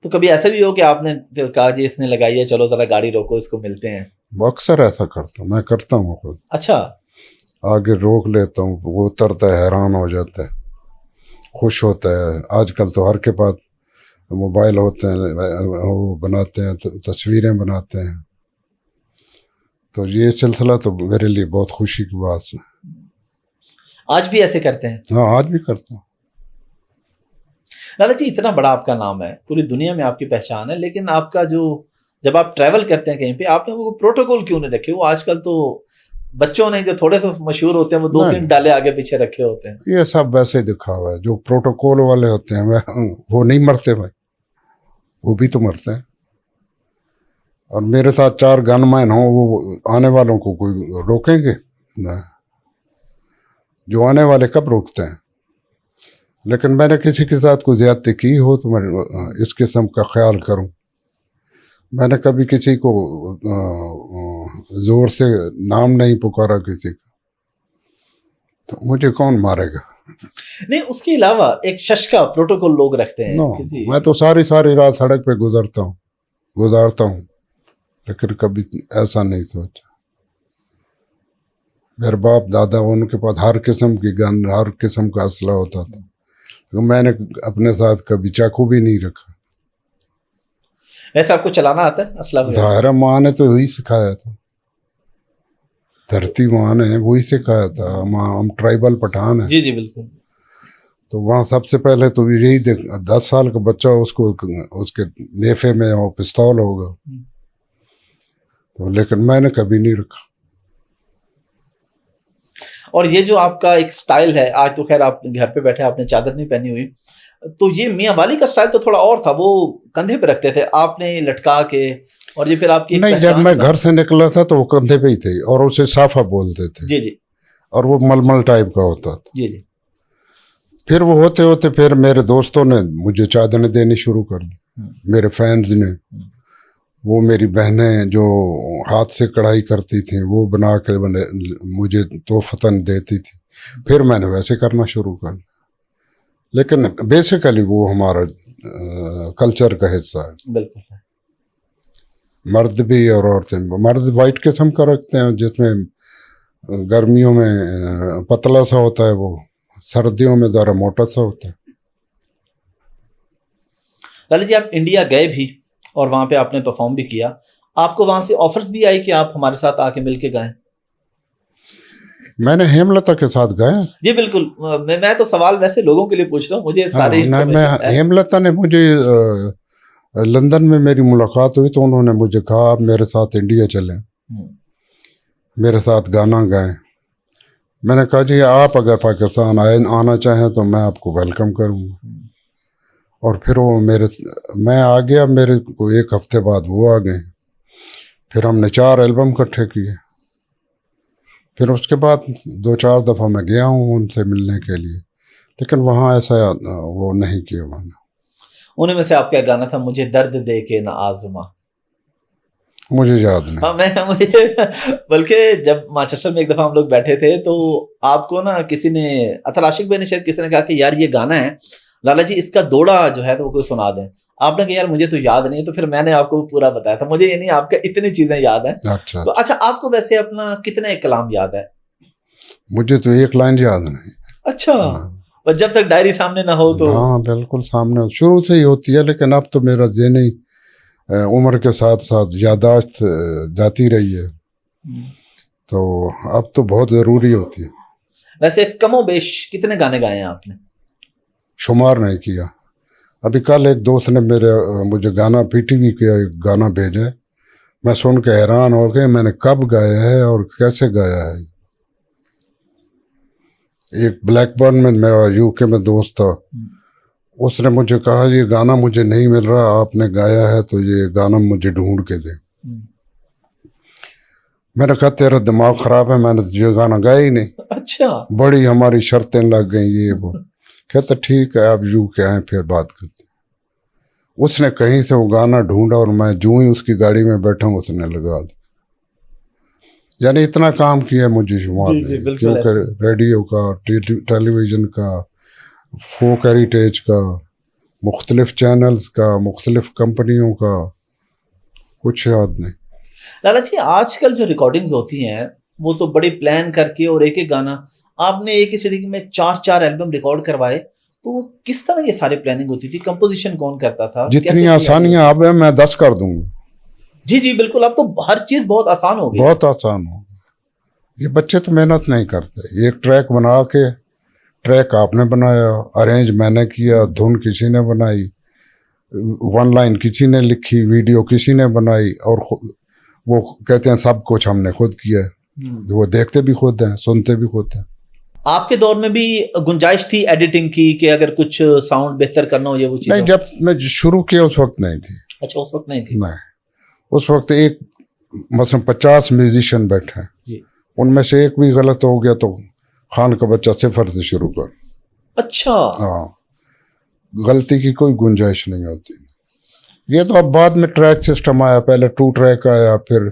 तो कभी ऐसा भी हो कि आपने कहा जी इसने लगाई है, चलो जरा गाड़ी रोको, इसको मिलते हैं? वो अक्सर ऐसा करता हूँ, मैं करता हूँ खुद, अच्छा, आगे रोक लेता हूँ, वो उतरता है, हैरान हो जाता है, खुश होता है। आजकल तो हर के पास मोबाइल होते हैं, वो बनाते हैं, तस्वीरें बनाते हैं, तो ये सिलसिला तो मेरे लिए बहुत खुशी की बात है। आज भी ऐसे करते हैं? हाँ, आज भी करता हूँ। लाला जी, इतना बड़ा आपका नाम है, पूरी दुनिया में आपकी पहचान है, लेकिन आपका जो जब आप ट्रैवल करते हैं कहीं पे, आपने वो प्रोटोकॉल क्यों नहीं रखे? वो आजकल तो बच्चों ने जो थोड़े से मशहूर होते हैं वो 2-3 डाले आगे पीछे रखे होते हैं। ये सब वैसे ही दिखावा है, जो प्रोटोकॉल वाले होते हैं वो नहीं मरते भाई, वो भी तो मरते हैं। और मेरे साथ 4 गनमैन हों, वो आने वालों को कोई रोकेंगे ना? जो आने वाले कब रोकते हैं? लेकिन मैंने किसी के साथ कोई ज्यादती की हो तो मैं इस किस्म का ख्याल करूं। मैंने कभी किसी को जोर से नाम नहीं पुकारा किसी का, तो मुझे कौन मारेगा? नहीं, उसके अलावा एक शश का प्रोटोकॉल लोग रखते हैं नो, कि जी मैं तो सारी रात सड़क पे गुजारता हूँ, लेकिन कभी ऐसा नहीं सोचा। मेरे बाप दादा, उनके पास हर किस्म की गन, हर किस्म का असला होता था, तो मैंने अपने साथ कभी चाकू भी नहीं रखा। वैसे आपको चलाना आता है असला वगैरह? ज़ाहिर है, माँ ने तो वही सिखाया था, धरती माँ ने वही सिखाया था। हम ट्राइबल पठान हैं, जी जी बिल्कुल। तो वहाँ सबसे पहले तो यही 10 साल का बच्चा, उसको उसके नेफे में वो पिस्तौल होगा, तो लेकिन मैंने कभी नहीं रखा। और ये जो आपका एक स्टाइल है, आज तो खैर आप घर पे बैठे, आपने चादर नहीं पहनी हुई, तो ये मियाँ वाली का स्टाइल तो थोड़ा और था, वो कंधे पे रखते थे, आपने लटका के, और ये फिर आपकी एक नहीं, जब पहचान मैं बना। घर से निकला था तो वो कंधे पे ही थे, और उसे साफा बोलते थे, जी जी और वो मलमल टाइप का होता था। जी जी। फिर वो होते होते फिर मेरे दोस्तों ने मुझे चादरें देनी शुरू कर दी, मेरे फैंस ने। वो मेरी बहनें जो हाथ से कढ़ाई करती थी वो बना के मुझे तोहफतन देती थी, फिर मैंने वैसे करना शुरू कर दिया। लेकिन बेसिकली वो हमारा कल्चर का हिस्सा है। बिल्कुल। मर्द भी और औरतें, मर्द वाइट किस्म का रखते हैं जिसमें गर्मियों में पतला सा होता है, वो सर्दियों में ज़रा मोटा सा होता है। लाला जी, आप इंडिया गए भी और वहाँ पे आपने परफॉर्म भी किया, आपको वहाँ से ऑफर्स भी आई कि आप हमारे साथ आके मिल के गाएं? मैंने हेमलता के साथ गाया। जी बिल्कुल। मैं तो सवाल वैसे लोगों के लिए पूछ रहा हूँ, मुझे सारी हाँ, मैं information है। हेमलता ने मुझे लंदन में मेरी मुलाकात हुई, तो उन्होंने मुझे कहा आप मेरे साथ इंडिया चलें, मेरे साथ गाना गाएं। मैंने कहा जी आप अगर पाकिस्तान आना चाहें तो मैं आपको वेलकम करूँगा। और फिर वो मैं आ गया, मेरे को 1 हफ्ते बाद वो आ गए, फिर हमने 4 एल्बम इकट्ठे किए। फिर उसके बाद 2-4 दफ़ा मैं गया हूँ उनसे मिलने के लिए, लेकिन वहाँ ऐसा वो नहीं किया मैंने। उन्हीं में से आपका गाना था मुझे दर्द दे के ना आजमा? मुझे याद नहीं। हाँ, मुझे बल्कि जब माचेस्टर में एक दफा हम लोग बैठे थे तो आपको ना किसी ने, अतर आशिक भाई ने शायद, किसी ने कहा कि यार ये गाना है लाला जी, इसका दौड़ा जो है तो वो कोई सुना दें। आपने कहा यार मुझे तो याद नहीं है, तो फिर मैंने आपको पूरा बताया था, मुझे ये नहीं आपका इतनी चीजें याद है। अच्छा, तो अच्छा, आपको वैसे अपना कितने कलाम याद है? मुझे तो 1 लाइन याद नहीं। अच्छा, और जब तक डायरी सामने ना हो तो? हाँ बिल्कुल, सामने शुरू से ही होती है, लेकिन अब तो मेरा ज़हनी उम्र के साथ साथ यादाश्त जाती रही है, तो अब तो बहुत ज़रूरी होती है। वैसे कमोबेश कितने गाने गाए हैं आपने? शुमार नहीं किया। अभी कल एक दोस्त ने मुझे गाना पीटीवी का एक गाना भेजा है, मैं सुन के हैरान हो गया, मैंने कब गाया है और कैसे गाया है। एक ब्लैकबर्न में मेरा यूके में दोस्त था, उसने मुझे कहा ये गाना मुझे नहीं मिल रहा, आपने गाया है तो ये गाना मुझे ढूंढ के दे। मैंने कहा तेरा दिमाग खराब है, मैंने तो ये गाना गाया ही नहीं। अच्छा। बड़ी हमारी शर्तें लग गई ये वो। कहता ठीक है आप यूके आए फिर बात करते। उसने कहीं से वो गाना ढूंढा और मैं जूं ही उसकी गाड़ी में बैठा हूँ उसने लगा दिया। यानी इतना काम किया मुझे शुमार नहीं, क्योंकि रेडियो का, टेलीविज़न का, फोक हेरिटेज का, मुख्तलिफ चैनल्स का, मुख्तलिफ कंपनियों का, कुछ याद नहीं। लाला जी आजकल जो रिकॉर्डिंग्स होती हैं वो तो बड़ी प्लान करके, और एक एक गाना आपने एक ही सीडी में 4 एल्बम रिकॉर्ड करवाए, तो वो किस तरह ये सारी प्लानिंग होती थी? कंपोजिशन कौन करता था? जितनी आसानियां अब है मैं 10 कर दूंगा। जी जी बिल्कुल, अब तो हर चीज बहुत आसान हो गई। बहुत आसान हो गई। ये बच्चे तो मेहनत नहीं करते। एक ट्रैक बना के, ट्रैक आपने बनाया, अरेंज मैंने किया, धुन किसी ने बनाई, वन लाइन किसी ने लिखी, वीडियो किसी ने बनाई, और वो कहते हैं सब कुछ हमने खुद किया है। वो देखते भी खुद हैं, सुनते भी खुद हैं। आपके दौर में भी गुंजाइश थी एडिटिंग की कि अगर कुछ साउंड बेहतर करना हो, ये वो चीज़? नहीं, जब मैं शुरू किया उस वक्त नहीं थी। अच्छा, उस वक्त नहीं थी? नहीं, उस वक्त एक मसलन 50 म्यूजिशियन बैठे हैं, उनमें से एक भी गलत हो गया तो खान का बच्चा सिफर से शुरू कर। अच्छा। हाँ, गलती की कोई गुंजाइश नहीं होती। ये तो अब बाद में ट्रैक सिस्टम आया, पहले 2 ट्रैक आया, फिर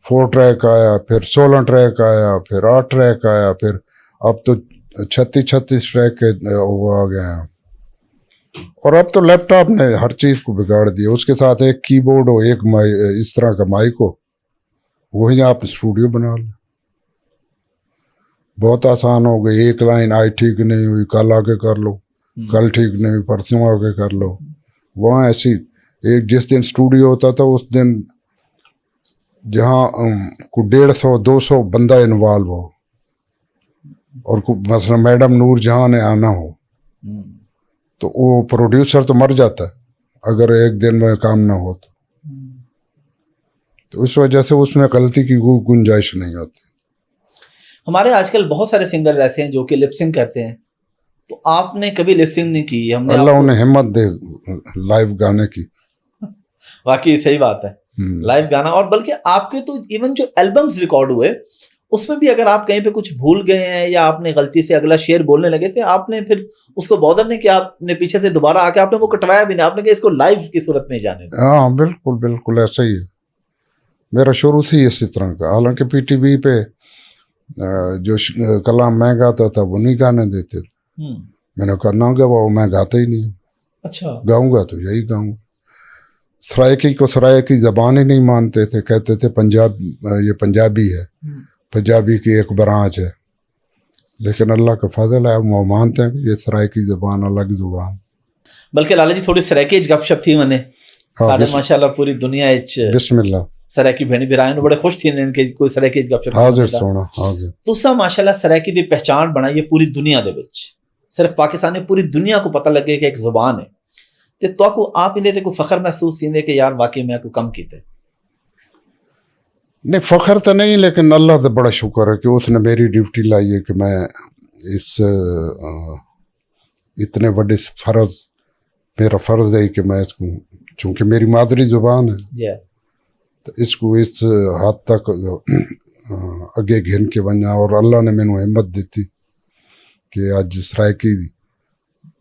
4 ट्रैक आया, फिर 16 ट्रैक आया, फिर 8 ट्रैक आया, फिर अब तो 36 ट्रैक के वो आ गए हैं। और अब तो लैपटॉप ने हर चीज़ को बिगाड़ दिया। उसके साथ एक कीबोर्ड हो, एक इस तरह का माइक हो, वही आप स्टूडियो बना लो। बहुत आसान हो गई। एक लाइन आज ठीक नहीं हुई, कल आके कर लो, कल ठीक नहीं हुई, परसों आके कर लो। वहाँ ऐसी एक जिस दिन स्टूडियो होता था उस दिन जहाँ को 150-200 बंदा इन्वॉल्व हो, और मसलन मैडम नूर जहाँ ने आना हो, तो वो प्रोड्यूसर तो मर जाता है अगर एक दिन में काम ना हो तो इस वजह से उसमें गलती की गुंजाइश नहीं होती। हमारे आजकल बहुत सारे सिंगर ऐसे हैं जो कि लिपसिंग करते हैं, तो आपने कभी लिपसिंग नहीं की? हमने अल्लाह उन्हें हिम्मत दे लाइव गाने की। वाकई सही बात है, लाइव गाना। और बल्कि आपके तो इवन जो एल्बम्स रिकॉर्ड हुए उसमें भी अगर आप कहीं पे कुछ भूल गए हैं या आपने गलती से अगला शेर बोलने लगे थे, आपने फिर उसको बॉदर नहीं किया, आपने पीछे से दोबारा आके आपने वो कटवाया भी नहीं, आपने कहा इसको लाइव की सूरत में जाने दो। हाँ बिल्कुल बिल्कुल ऐसा ही है। मेरा शुरू से ही इसी तरह का। हालांकि पीटीवी पे जो कलाम मैं गाता था वो नहीं गाने देते थे। मैंने कहा ना गवाओ, मैं गाता ही नहीं। अच्छा, गाऊंगा तो यही गाऊंगा। सरायकी को सरायकी ज़बान ही नहीं मानते थे, कहते थे पंजाब, ये पंजाबी है, पंजाबी की एक ब्रांच है। लेकिन अल्लाह का फजल है, वो मानते हैं कि ये सरायकी ज़बान अलग ज़ुबान। बल्कि लाला जी थोड़ी सरायकी गपशप थी मने। साढ़े माशाल्लाह पूरी दुनिया इच बिस्मिल्लाह सरायकी भेणी बिरायन बड़े खुश थी इनके कोई सरायकी गपशप। हाजिर सोना हाजिर। तुसा माशाल्लाह सरायकी दी पहचान बनाई है पूरी दुनिया दे विच, सिर्फ पाकिस्तान में पूरी दुनिया को पता लगे कि एक जुबान है। ते तो को आप इनदे ते को फखर महसूस थींदे कि यार वाकई मैं को कम कीते? नहीं, फ़ख्र तो नहीं, लेकिन अल्लाह का बड़ा शुक्र है कि उसने मेरी ड्यूटी लाई है कि मैं इस इतने बड़े फ़र्ज़, मेरा फ़र्ज़ है कि मैं इसको, चूँकि मेरी मादरी ज़ुबान है तो इसको इस हद तक अगे घिन के बना। और अल्लाह ने मैंने हिम्मत दी थी कि अज सरायकी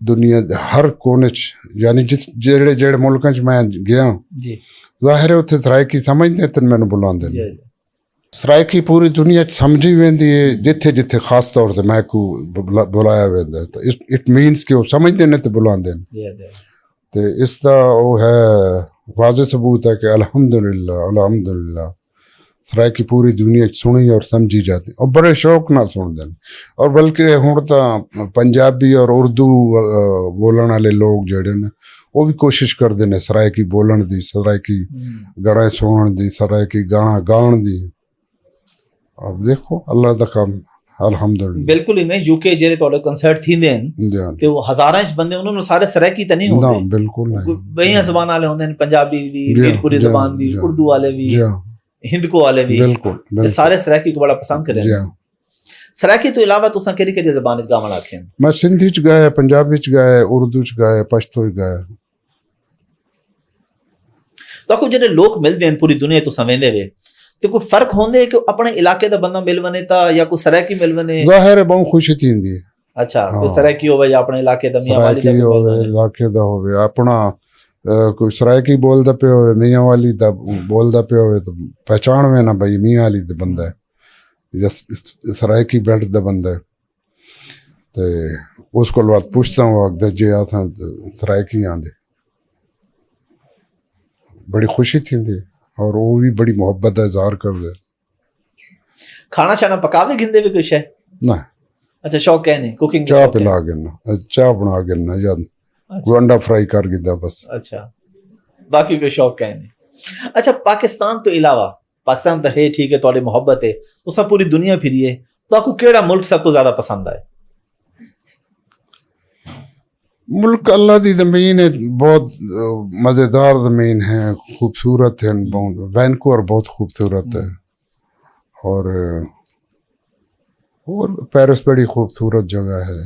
दुनिया हर कोने यानी जिस जेड़े जेड़े मुल्कों मैं गया जाहिर है उत्थे सरायकी समझते तो मैंने बुलाते। सरायकी पूरी दुनिया समझी वेंदी है, जिथे जिथे खास तौर से मैं को बुलाया वेंदा है, तो इट मीनस कि वो समझते ने तो बुलाते। तो इसका वो है वाज़े सबूत है कि अल्हम्दुलिल्लाह अल्हम्दुलिल्लाह ਸਰਾਇਕੀ ਪੂਰੀ ਦੁਨੀਆ 'ਚ ਸੁਣੀ ਔਰ ਸਮਝੀ ਜਾਂਦੀ ਔਰ ਬੜੇ ਸ਼ੌਕ ਨਾਲ ਸੁਣਦੇ ਨੇ ਔਰ ਬਲਕਿ ਹੁਣ ਤਾਂ ਪੰਜਾਬੀ ਔਰ ਉਰਦੂ ਬੋਲਣ ਵਾਲੇ ਲੋਕ ਜਿਹੜੇ ਨੇ ਉਹ ਵੀ ਕੋਸ਼ਿਸ਼ ਕਰਦੇ ਨੇ ਸਰਾਇਕੀ ਬੋਲਣ ਦੀ, ਸਰਾਇਕੀ ਗਾਣਾ ਸੁਣਨ ਦੀ, ਸਰਾਇਕੀ ਗਾਣਾ ਗਾਉਣ ਦੀ। अब देखो अल्लाह का काम अल्हम्दुलिल्लाह। बिल्कुल ही मैं यूके जेरे तोड़े कंसर्ट थींदे हैं ते वो हज़ारां च बंदे उन्होंने सारे सराइकी तो नहीं ना होंदे, बिल्कुल नहीं। बईयां ज़बान वाले होंदे हैं, पंजाबी भी, मीरपुरी ज़बान भी, उर्दू वाले भी, हिंदको वाले भी, बिल्कुल ये सारे सराइकी को बड़ा पसंद करें। सराइकी तो इलावा तुसां केड़ी-केड़ी ज़बान च गावण आखे? मैं सिंधी च गाया, पंजाबी च गाया, उर्दू च गाया, पश्तो च गाया। तो को जेरे लोग मिलदे हैं पूरी दुनिया तो सवेंदे वे ते कोई फर्क होंदे कि अपने इलाके दा बंदा मिल वने ता या कोई सराइकी मिल वने? ज़ाहिर है बहुत खुशी थींदी है। अच्छा, कोई सराइकी होवे या अपने इलाके दा मियां वाली दा होवे, इलाके दा होवे, अपना कोई सराइकी बोलदा पे होवे, मियां वाली दा बोलदा पे होवे तो पहचान में ना भाई मियां वाली दा बंदा है या सराइकी बेल्ट दा बंदा है। ते उसको बाद पूछता हूँ अगर जे आथा सराइकी आंदे, बड़ी खुशी थींदी और वो भी बड़ी मोहब्बत का इजहार कर दे। खाना शाना पकावे गिंदे भी कुछ है ना? अच्छा, शौक है नहीं कुकिंग? चाह पिला गिनना, चाह बना गिनना या कोई अंडा फ्राई कर गिदा बस। अच्छा, बाकी कोई शौक है नहीं। अच्छा, पाकिस्तान तो इलावा, पाकिस्तान तो है ठीक है, थोड़ी मोहब्बत है तो सब पूरी दुनिया फिरिए तो आपको केड़ा मुल्क सब तो ज्यादा पसंद आए? मुल्क अल्लाह दी ज़मीन है, बहुत मज़ेदार ज़मीन है, खूबसूरत है। वैनकूवर बहुत खूबसूरत है और पेरिस बड़ी खूबसूरत जगह है।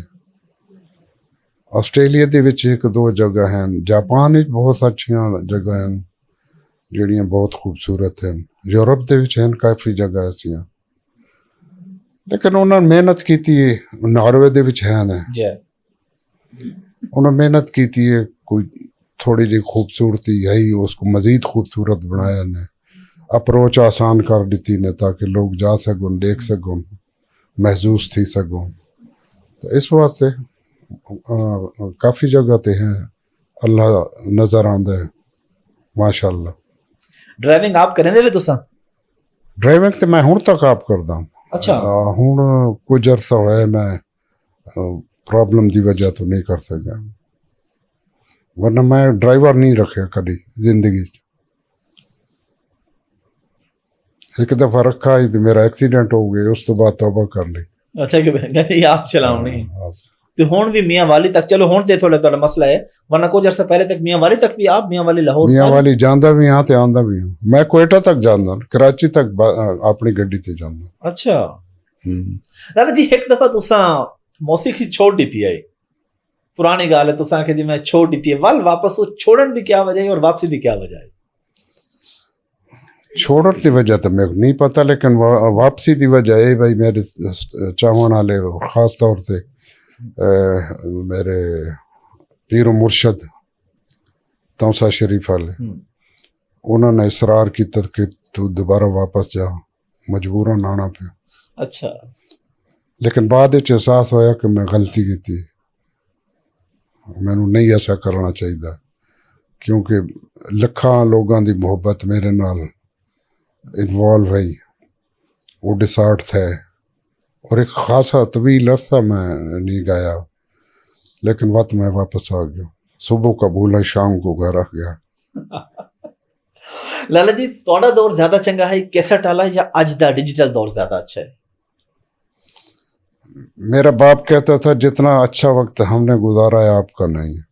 आस्ट्रेलिया दे विच एक दो जगह हैं, जापान विच बहुत अच्छियां जगह हैं जिहड़ियां बहुत खूबसूरत हैं, यूरोप दे विच हैं काफ़ी जगह ऐसियां, लेकिन उन्होंने मेहनत की थी। नॉर्वे दे विच हैं ने उन्होंने मेहनत की थी, कोई थोड़ी जी खूबसूरती है ही उसको मज़ीद खूबसूरत बनाया ने, अप्रोच आसान कर दी ने ताकि लोग जा सकों, देख सकों, महसूस थी सकों। तो इस वास्ते काफ़ी जगह ते हैं अल्लाह नज़र आंदा है माशाअल्लाह। ड्राइविंग आप करेंदे वे तुसां? ड्राइविंग तो मैं हुण तक आप करदा। अच्छा, हुण कुछ अरसा होया मैं प्रॉब्लम की वजह तो नहीं कर सका, वरना मैं ड्राइवर नहीं रखे कभी जिंदगी। एक दफा रखा ही तो मेरा एक्सीडेंट हो गया, उस तो बाद तौबा कर ली। अच्छा कि गाड़ी आप चलाउणी तो हुण भी मियां वाली तक चलो, हुण ते थोड़ा मसला है, वरना कुछ अरसा पहले तक मियां वाली तक भी आप मियां वाली लाहौर मियां वाली जांदा भी हाँ ते आंदा भी हूँ। मैं कोयटा तक जांदा, कराची तक अपनी गड्डी ते जांदा। अच्छा दादा जी, एक दफा तुसा मौसीकी छोड़ दी थी, पुरानी गाल है तुसा के जी मैं छोड़ दी थी, वल वापस वो छोड़न दी क्या वजह है और वापसी दी क्या वजह है? छोड़न की वजह तो मेरे को नहीं पता, लेकिन वापसी की वजह है भाई मेरे चाहने वाले और ख़ास तौर से मेरे पीर मुर्शद तौसा शरीफ वाले, उन्होंने इसरार की कि तू दोबारा वापस जा, मजबूरन आना पे। अच्छा, लेकिन बाद एहसास होया कि मैं गलती की थी, मैनू नहीं ऐसा करना चाहिए, क्योंकि लखा लोगों की मुहब्बत मेरे नाल इन्वॉल्व है, वो डिसार्ट थे और एक खासा तवील अरसा मैं नहीं गया, लेकिन वक्त मैं वापस आ गया। सुबह का भूला शाम को घर आ गया। लाला जी, तोड़ा दौर ज्यादा चंगा है कैसेट वाला या अज दा डिजिटल दौर ज्यादा अच्छा है? मेरा बाप कहता था जितना अच्छा वक्त हमने गुजारा है आपका नहीं है,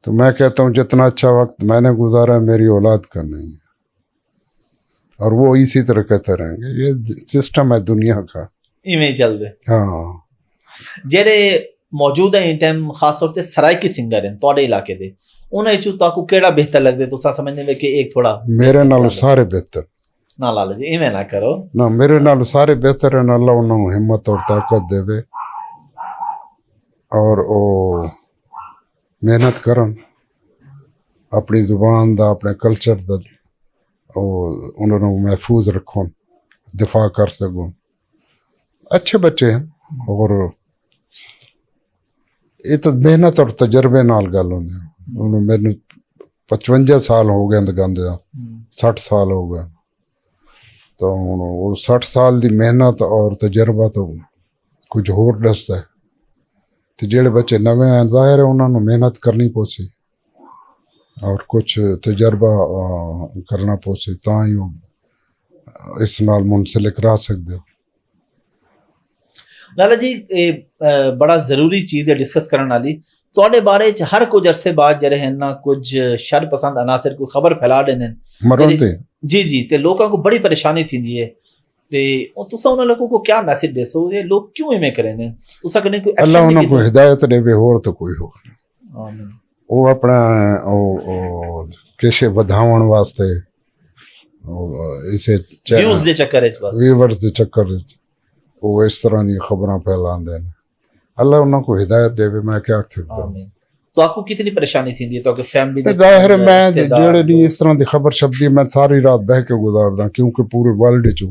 तो मैं कहता हूँ जितना अच्छा वक्त मैंने गुजारा है मेरी औलाद का नहीं है, और वो इसी तरह कहते रहेंगे। ये सिस्टम है दुनिया का, इवें चल दे। हाँ, जेरे मौजूद है टाइम खास तौर ते सराइकी सिंगर हैं तोड़े इलाके दे, उन्हें चू ताकू केड़ा बेहतर लगदे तुसा समझने में कि एक थोड़ा मेरे नाल सारे बेहतर ना? लाला जी इवें ना करो ना, मेरे नाल सारे बेहतर है। अल्लाह उन्होंने हिम्मत और ताकत देवे और वो मेहनत करन, अपनी जुबान दा अपने कल्चर दा उन्होंने महफूज रखो, दिफा कर सको। अच्छे बच्चे हैं और ये तो मेहनत और तजर्बे नाल गल होंदी। मैनू 55 साल हो गए गांदे, 60 साल हो गए, तो हुण वो 60 साल की मेहनत और तजर्बा तो कुछ होर दसदा है। तो जेड़े बच्चे नवे हैं जाहिर है उन्होंने मेहनत करनी पोसी और कुछ तजर्बा करना पोसी तां ही वो इस नाल मुंसलिक रह सकते हो। लाला जी बड़ा जरूरी चीज है डिस्कस करने वाली ਤੁਹਾਡੇ ਬਾਰੇ ਚ ਹਰ ਕੁਝ ਅਰਸੇ ਬਾਅਦ ਜਿਹੜੇ ਹਨ ਨਾ ਕੁਝ ਸ਼ਰ ਪਸੰਦ ਅਨਾਸਰ ਕੋਈ ਖਬਰ ਫੈਲਾ ਰਹੇ ਨੇ ਮਰਨ ਤੇ ਜੀ ਜੀ ਤੇ ਲੋਕਾਂ ਨੂੰ ਬੜੀ ਪਰੇਸ਼ਾਨੀ ਥੀਂਦੀ ਹੈ ਤੇ ਉਹ ਤੁਸੀਂ ਉਹਨਾਂ ਲੋਕਾਂ ਨੂੰ ਕੀ ਮੈਸੇਜ ਦੇ ਸੋ ਇਹ ਲੋਕ ਕਿਉਂ ਇਵੇਂ ਕਰੇ ਨੇ ਤੁਸੀਂ ਕਨੇ ਕੋਈ ਅੱਲਾਹ ਉਹਨਾਂ ਨੂੰ ਹਿਦਾਇਤ ਦੇਵੇ ਹੋਰ ਤਾਂ ਕੋਈ ਹੋ ਆਮੀਨ। ਉਹ ਆਪਣਾ ਉਹ ਕਿਸੇ ਵਧਾਉਣ ਵਾਸਤੇ ਇਸੇ ਵਿਊਜ਼ ਦੇ ਚੱਕਰ ਵਿੱਚ ਬਸ ਵੀਵਰਸ ਦੇ ਚੱਕਰ ਵਿੱਚ ਉਹ ਇਸ ਤਰ੍ਹਾਂ ਦੀਆਂ ਖਬਰਾਂ ਫੈਲਾਉਂਦੇ ਨੇ। अल्लाह उनको हिदायत देवे मैं क्या आख सकता हूं। तो आपको कितनी परेशानी थी तो कि फैमिली जाहिर है मैं जेड़े नहीं इस तरह की खबर छपदी मैं सारी रात बह के गुजारदा क्योंकि पूरे वर्ल्ड च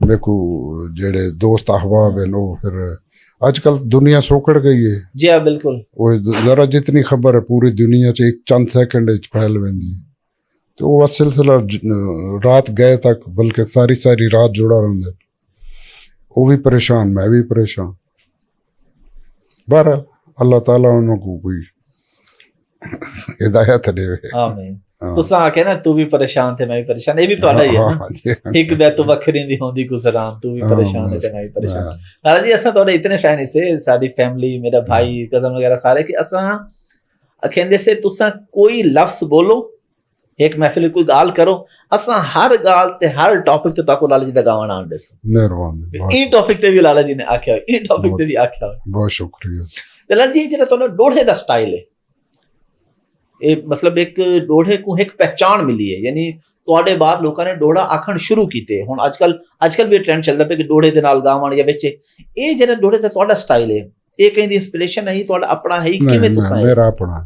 मेरे को जेड़े दोस्त अहबाब हैं वो फिर आजकल दुनिया सोकड़ गई है। जी हाँ बिल्कुल वो जरा जितनी खबर है पूरी दुनिया च एक चंद सेकंड फैल वेंदी तो वो सिलसिला रात गए तक बल्कि सारी सारी रात जुड़ा रहा वो भी परेशान मैं भी परेशान। बहरहाल अल्लाह ताला उनको कोई हिदायत देवे। आमीन। तुसा आखे ना तू भी परेशान थे मैं भी परेशान ये भी ਤੁਹਾਡਾ ਹੀ ਹੈ ਨਾ ਇੱਕ ਬੈ ਤੂੰ ਵੱਖਰੀ ਦੀ ਹੁੰਦੀ ਗੁਜ਼ਰਾਨ ਤੂੰ ਵੀ परेशान है मैं भी परेशान। लाला जी असा ਤੁਹਾਡੇ इतने फैन से साडी फैमिली मेरा भाई कजन वगैरह सारे कि असा अखेंदे से तुसा कोई लफ्ज बोलो एक महफिल कोई गाल करो असा हर गाल ते हर टॉपिक ते ताको लाला जी दा गावन आन दे मेहरबानी ई टॉपिक ते भी लाला जी ने आख्या ई टॉपिक ते भी आख्या बहुत शुक्रिया। ते लाला जी जेड़ा ਤੁਹਾਡਾ डोढ़े दा स्टाइल है ਇਹ ਮਤਲਬ ਇੱਕ ਡੋੜੇ ਨੂੰ ਇੱਕ ਪਹਿਚਾਨ ਮਿਲੀ ਹੈ ਯਾਨੀ ਤੁਹਾਡੇ ਬਾਅਦ ਲੋਕਾਂ ਨੇ ਡੋੜਾ ਆਖਣ ਸ਼ੁਰੂ ਕੀਤੇ ਹੁਣ ਅੱਜਕੱਲ ਵੀ ਟ੍ਰੈਂਡ ਚੱਲਦਾ ਪਿਆ ਕਿ ਡੋੜੇ ਦੇ ਨਾਲ ਗਾਵਣ ਜਾਂ ਵਿੱਚ ਇਹ ਜਿਹੜਾ ਡੋੜੇ ਦਾ ਤੁਹਾਡਾ ਸਟਾਈਲ ਹੈ ਇਹ ਕਹਿੰਦੀ ਇੰਸਪੀਰੇਸ਼ਨ ਹੈ ਤੁਹਾਡਾ ਆਪਣਾ ਹੈ ਕਿਵੇਂ ਤੁਸੀਂ ਮੇਰਾ ਆਪਣਾ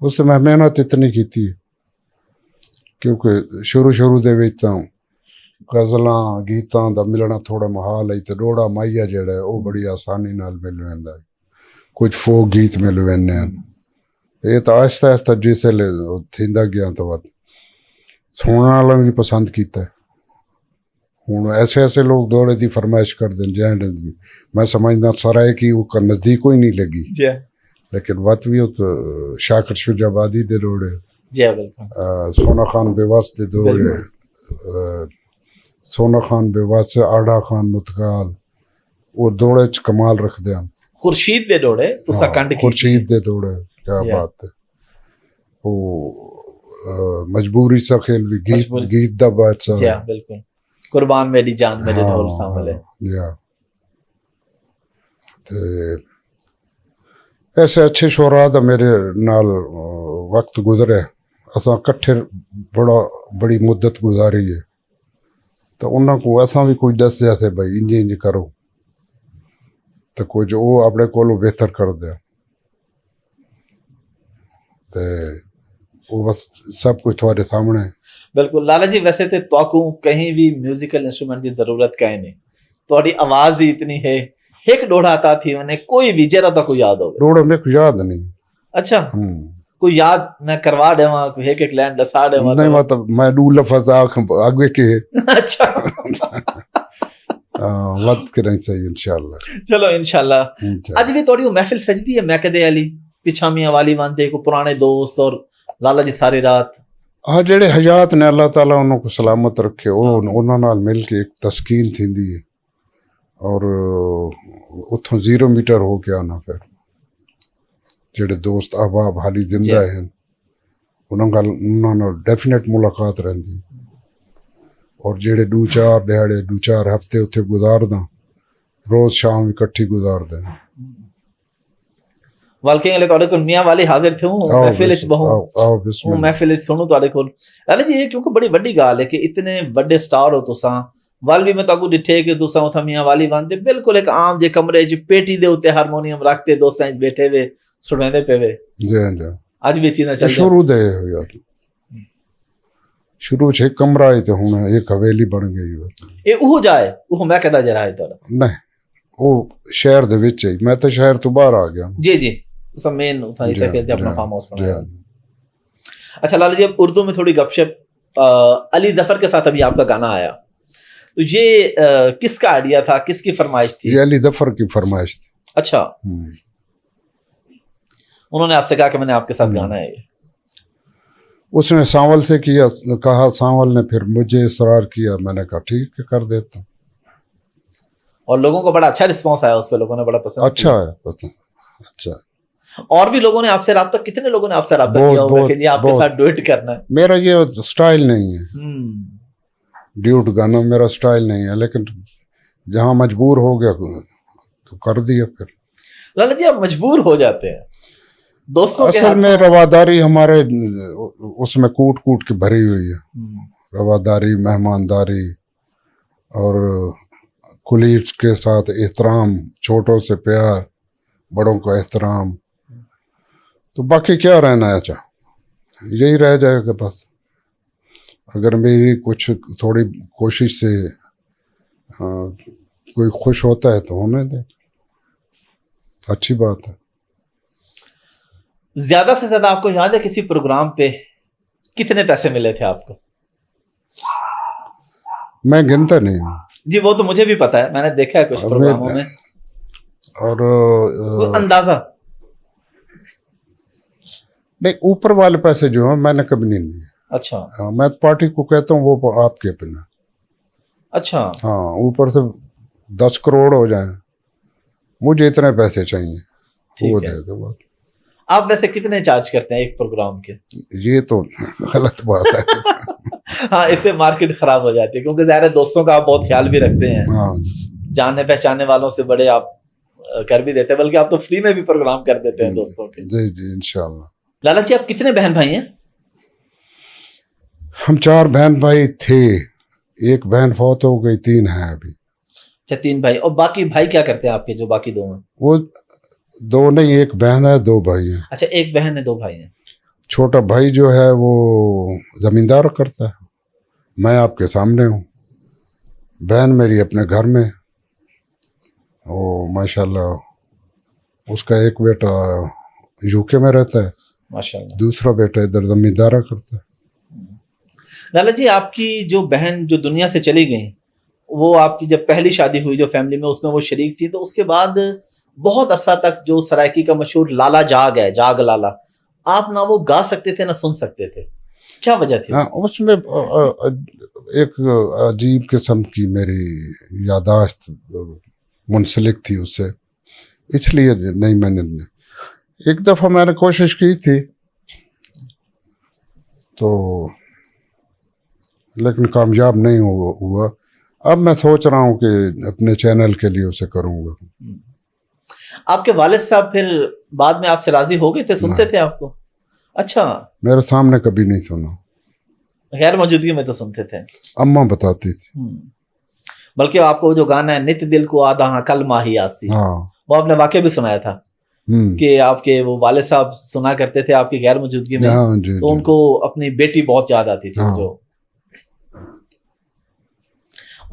ਉਸ ਤੇ ਮੈਂ ਮਿਹਨਤ ਇਤਨੀ ਕੀਤੀ ਕਿਉਂਕਿ ਸ਼ੁਰੂ ਦੇ ਵਿੱਚ ਤਾਂ ਗਜ਼ਲਾਂ ਗੀਤਾਂ ਦਾ ਮਿਲਣਾ ਥੋੜਾ ਮੁਹਾਲ ਹੈ ਤੇ ਡੋੜਾ ਮਾਈਆ ਜਿਹੜਾ ਉਹ ਬੜੀ ਆਸਾਨੀ ਨਾਲ ਮਿਲ ਜਾਂਦਾ ਕੁਝ ਫੋਕ ਗੀਤ ਮਿਲ ਵੈਨੇ ਹਨ ये तो आहिस्ता आहिस्ता जिसे थींदा गया तो बात सुनने वालों भी पसंद किया है। हूँ ऐसे लोग दौड़े की फरमाइश कर दें जैन मैं समझदा सराय की वो नज़दीक ही नहीं लगी लेकिन बात भी हो तो शाकर शुजाबादी दे दौड़े सोना खान बेवास दे दौड़े सोना खान बेवास आड़ा खान मुतकाल वो दौड़े च कमाल रखते हैं। खुर्शीद दे दौड़े खुर्शीद दे दौड़े क्या बात है वो मजबूरी सा खेल भी गीत दा बादशाह जी बिल्कुल कुर्बान मेरी जान मेरे ढोल शामिल है या ते ऐसे अच्छे शोरा दा मेरे नाल वक्त गुजरे असा इकट्ठे बड़ी मुद्दत गुजारी है तो उन्होंने को असा भी कुछ दस थे भाई इंज करो तो कुछ वो अपने को बेहतर कर दे वो बस सब कुछ तुम्हारे सामने है। बिल्कुल लाला जी वैसे तो ताकू कहीं भी म्यूजिकल इंस्ट्रूमेंट की जरूरत कहीं नहीं थोड़ी आवाज ही इतनी है एक डोड़ा आता थी मैंने कोई भी जरा तो कोई याद हो डोड़ा मेरे को याद नहीं। अच्छा कोई याद मैं करवा देवा कोई एक लाइन दसा देवा नहीं मतलब मैं दू लफ्ज आगे के अच्छा वक्त करें सही इंशाल्लाह चलो इंशाल्लाह आज भी थोड़ी महफिल सजदी है मैं कदे अली पिछा मियां वाली वांदे को पुराने दोस्त और लाला जी सारी रात हाँ जेड़े हयात ने अल्लाह ताला उनको सलामत रखे उन्होंने नाल मिल के एक तस्कीन थी है और उतों 0 मीटर हो के आना फिर जेड़े दोस्त अहबाब हाली जिंदा हैं उन्होंने डेफिनेट मुलाकात रही और जेड़े 2-4 दिहाड़े 2-4 हफ्ते उत्थे गुजारदा रोज शाम इकट्ठी गुजारदे वालके वाले ਤੁਹਾਡੇ ਕੋਲ ਮੀਆਂ ਵਾਲੇ ਹਾਜ਼ਰ ਥੇ ਹੂੰ महफिल ਵਿੱਚ ਬਹੁ ਉਹ महफिल ਵਿੱਚ ਸੁਣੋ ਤੁਹਾਡੇ ਕੋਲ ਲਾਲਾ ਜੀ ਇਹ ਕਿਉਂਕਿ ਬੜੀ ਵੱਡੀ ਗੱਲ ਹੈ ਕਿ ਇਤਨੇ ਵੱਡੇ ਸਟਾਰ ਹੋ ਤੁਸੀਂ ਵਾਲ ਵੀ ਮੈਂ ਤੁਹਾਨੂੰ ਡਿਠੇ ਕਿ ਤੁਸੀਂ ਉਥਾ ਮੀਆਂ ਵਾਲੀ ਵਾਂਦੇ ਬਿਲਕੁਲ ਇੱਕ ਆਮ ਜੇ ਕਮਰੇ 'ਚ ਪੇਟੀ ਦੇ ਉੱਤੇ ਹਾਰਮੋਨੀਅਮ ਰੱਖਦੇ ਦੋਸਤਾਂ 'ਚ ਬੈਠੇ ਵੇ ਸੁਣਾਉਂਦੇ ਪਵੇ ਜੀ ਜੀ ਅੱਜ ਵੀ ਚੀਜ਼ਾਂ ਚੱਲਦੀਆਂ ਸ਼ੁਰੂ ਦੇ ਯਾਰ ਸ਼ੁਰੂ 'ਚ ਇੱਕ ਕਮਰਾ ਹੈ ਤੇ ਹੁਣ ਇੱਕ ਹਵੇਲੀ ਬਣ ਗਈ ਇਹ ਉਹ ਜਾਏ ਉਹ ਮੈਂ ਕਹਦਾ ਜਰਾ ਹੈ ਤੁਹਾਡਾ ਨਹੀਂ ਉਹ ਸ਼ਹਿਰ ਦੇ ਵਿੱਚ ਹੀ ਮੈਂ ਤਾਂ ਸ਼ਹਿਰ ਤੋਂ ਬਾਹਰ ਆ ਗਿਆ जी जी मेन था इसे कहते अपना फार्म हाउस बनाया। अच्छा लाला जी अब उर्दू में थोड़ी गपशप अली जफर के साथ अभी आपका गाना आया तो ये किसका आइडिया था, किसकी फरमाइश थी? ये अली जफर की फरमाइश थी। अच्छा, उन्होंने आपसे कहा कि मैंने आपके साथ गाना है ये? उसने सांवल से किया, कहा, सांवल ने फिर मुझे इसरार किया, मैंने कहा ठीक है कर देता हूँ। और लोगों को बड़ा अच्छा रिस्पांस आया उस पे, लोगों ने बड़ा पसंद अच्छा किया। है, पसंद अच्छा। और भी लोगों ने आपसे राब्ता, कितने लोगों ने आपसे राब्ता किया होगा कि जी आपके साथ डुएट करना है? मेरा ये स्टाइल नहीं है, ड्यूट गाना मेरा स्टाइल नहीं है, लेकिन जहाँ मजबूर हो गया तो कर दिया। फिर लाला जी आप मजबूर हो जाते हैं दोस्तों के असल में रवादारी हमारे उसमें कूट कूट के भरी हुई है। रवादारी, मेहमानदारी और कुलीग्स के साथ एहतराम, छोटों से प्यार, बड़ों का एहतराम, तो बाकी क्या रहना है, चाह यही रह जाएगा बस। अगर मेरी कुछ थोड़ी कोशिश से कोई खुश होता है तो होने दे, अच्छी बात है। ज्यादा से ज्यादा आपको याद है किसी प्रोग्राम पे कितने पैसे मिले थे आपको? मैं गिनता नहीं हूँ जी, वो तो मुझे भी पता है, मैंने देखा है कुछ प्रोग्रामों में। और कोई अंदाजा? नहीं, ऊपर वाले पैसे जो हैं मैंने कभी नहीं लिए। अच्छा। मैं पार्टी को कहता हूँ वो आपके अपना। अच्छा। हाँ, ऊपर से 10 करोड़ हो जाए, मुझे इतने पैसे चाहिए, वो दे दो बात। आप वैसे कितने चार्ज करते हैं एक प्रोग्राम के? ये तो गलत बात है। हाँ, इससे मार्केट खराब हो जाती है, क्योंकि ज़ाहिर है दोस्तों का आप बहुत ख्याल भी रखते हैं। हाँ, जानने पहचानने वालों से बड़े आप कर भी देते हैं, बल्कि आप तो फ्री में भी प्रोग्राम कर देते हैं दोस्तों के। जी जी, इंशाल्लाह। लाला जी आप कितने बहन भाई हैं? हम 4 बहन भाई थे, एक बहन फौत हो गई, 3 हैं अभी। अच्छा, 3 भाई। और बाकी भाई क्या करते हैं आपके, जो बाकी 2 हैं? वो 2 नहीं, एक बहन है, 2 भाई हैं। अच्छा, एक बहन है, 2 भाई हैं। छोटा भाई जो है वो जमींदार करता है, मैं आपके सामने हूँ। बहन मेरी अपने घर में, वो माशाल्लाह उसका एक बेटा यूके में रहता है, माशाल्लाह। दूसरा बेटा इधर जमींदारा करता है। लाला जी आपकी जो बहन जो दुनिया से चली गई, वो आपकी जब पहली शादी हुई जो फैमिली में, उसमें वो शरीक थी, तो उसके बाद बहुत अरसा तक जो सरायकी का मशहूर लाला जाग है, जाग लाला, आप ना वो गा सकते थे ना सुन सकते थे, क्या वजह थी? हाँ, उसमें एक अजीब किस्म की मेरी यादाश्त मुंसलिक थी उससे, इसलिए नहीं। मैंने एक दफ़ा मैंने कोशिश की थी तो, लेकिन कामयाब नहीं हुआ। अब मैं सोच रहा हूँ कि अपने चैनल के लिए उसे करूँगा। आपके वालिद साहब फिर बाद में आपसे राजी हो गए थे, सुनते थे आपको? अच्छा। मेरे सामने कभी नहीं सुना, गैर मौजूदगी में तो सुनते थे, अम्मा बताती थी। बल्कि आपको जो गाना है नित दिल को आधा हाँ कल माही आसी, हाँ, वो आपने वाकई भी सुनाया था कि आपके वो वालिद साहब सुना करते थे आपकी गैर मौजूदगी में। हाँ, जी, तो उनको अपनी बेटी बहुत याद आती थी। हाँ। जो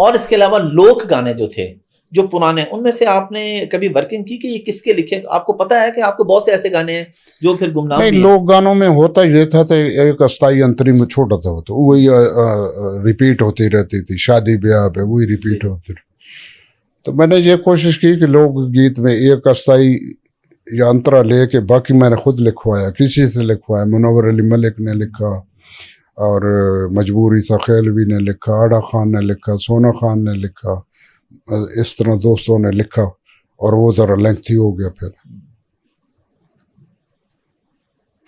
और इसके अलावा लोक गाने जो थे जो पुराने, उनमें से आपने कभी वर्किंग की कि ये किसके लिखे? आपको पता है कि आपको बहुत से ऐसे गाने हैं जो फिर गुमनाम नहीं, लोक गानों में होता ये था तो एक अस्थाई अंतरिम छोटा था, तो वही रिपीट होती रहती थी, शादी ब्याह पे वही रिपीट होती। तो मैंने ये कोशिश की कि लोक गीत में एक अस्थाई या अंतरा लेके बाकी मैंने खुद लिखवाया, किसी से लिखवाया। मुनव्वर अली मलिक ने लिखा, और मजबूर ईसा खैलवी ने लिखा, आड़ा खान ने लिखा, सोना खान ने लिखा, इस तरह दोस्तों ने लिखा, और वो ज़रा लेंथी हो गया। फिर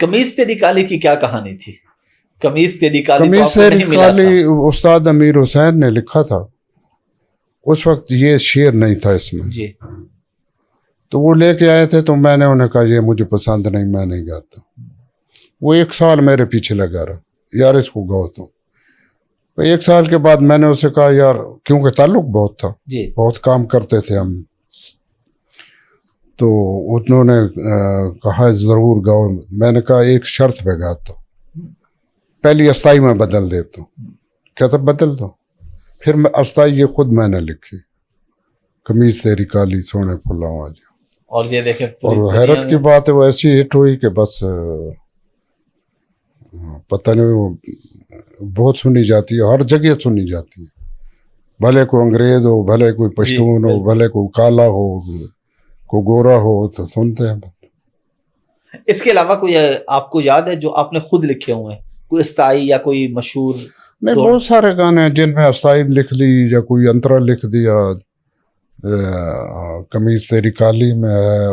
कमीज तेरी काली की क्या कहानी थी? कमीज तेरी काली, कमीज तेरी काली उस्ताद अमीर हुसैन ने लिखा था। उस वक्त ये शेर नहीं था इसमें जी, तो वो लेके आए थे, तो मैंने उन्हें कहा ये मुझे पसंद नहीं, मैं नहीं गाता। वो 1 साल मेरे पीछे लगा रहा, यार इसको गाओ। तो 1 साल के बाद मैंने उसे कहा यार, क्योंकि ताल्लुक बहुत था, बहुत काम करते थे हम, तो उन्होंने कहा ज़रूर गाओ। मैंने कहा एक शर्त पे गाता हूँ, पहली अस्थाई में बदल देता हूँ। कहता बदल दो। फिर मैं अस्थाई ये खुद मैंने लिखी, कमीज तेरी काली सोने फुलाओ आज। और ये देखें, और हैरत की बात है, वो ऐसी हिट हुई कि बस पता नहीं, वो बहुत सुनी जाती है, हर जगह सुनी जाती है, भले कोई अंग्रेज हो, भले कोई पश्तून हो, बिल्कुल। भले कोई काला हो, कोई गोरा हो, तो सुनते हैं। इसके अलावा कोई आपको याद है जो आपने खुद लिखे हुए हैं, कोई स्थाई या कोई मशहूर? नहीं, दो- बहुत सारे गाने हैं जिनमें अस्ताइब लिख दी या कोई अंतरा लिख दिया। कमीज तेरी काली में है,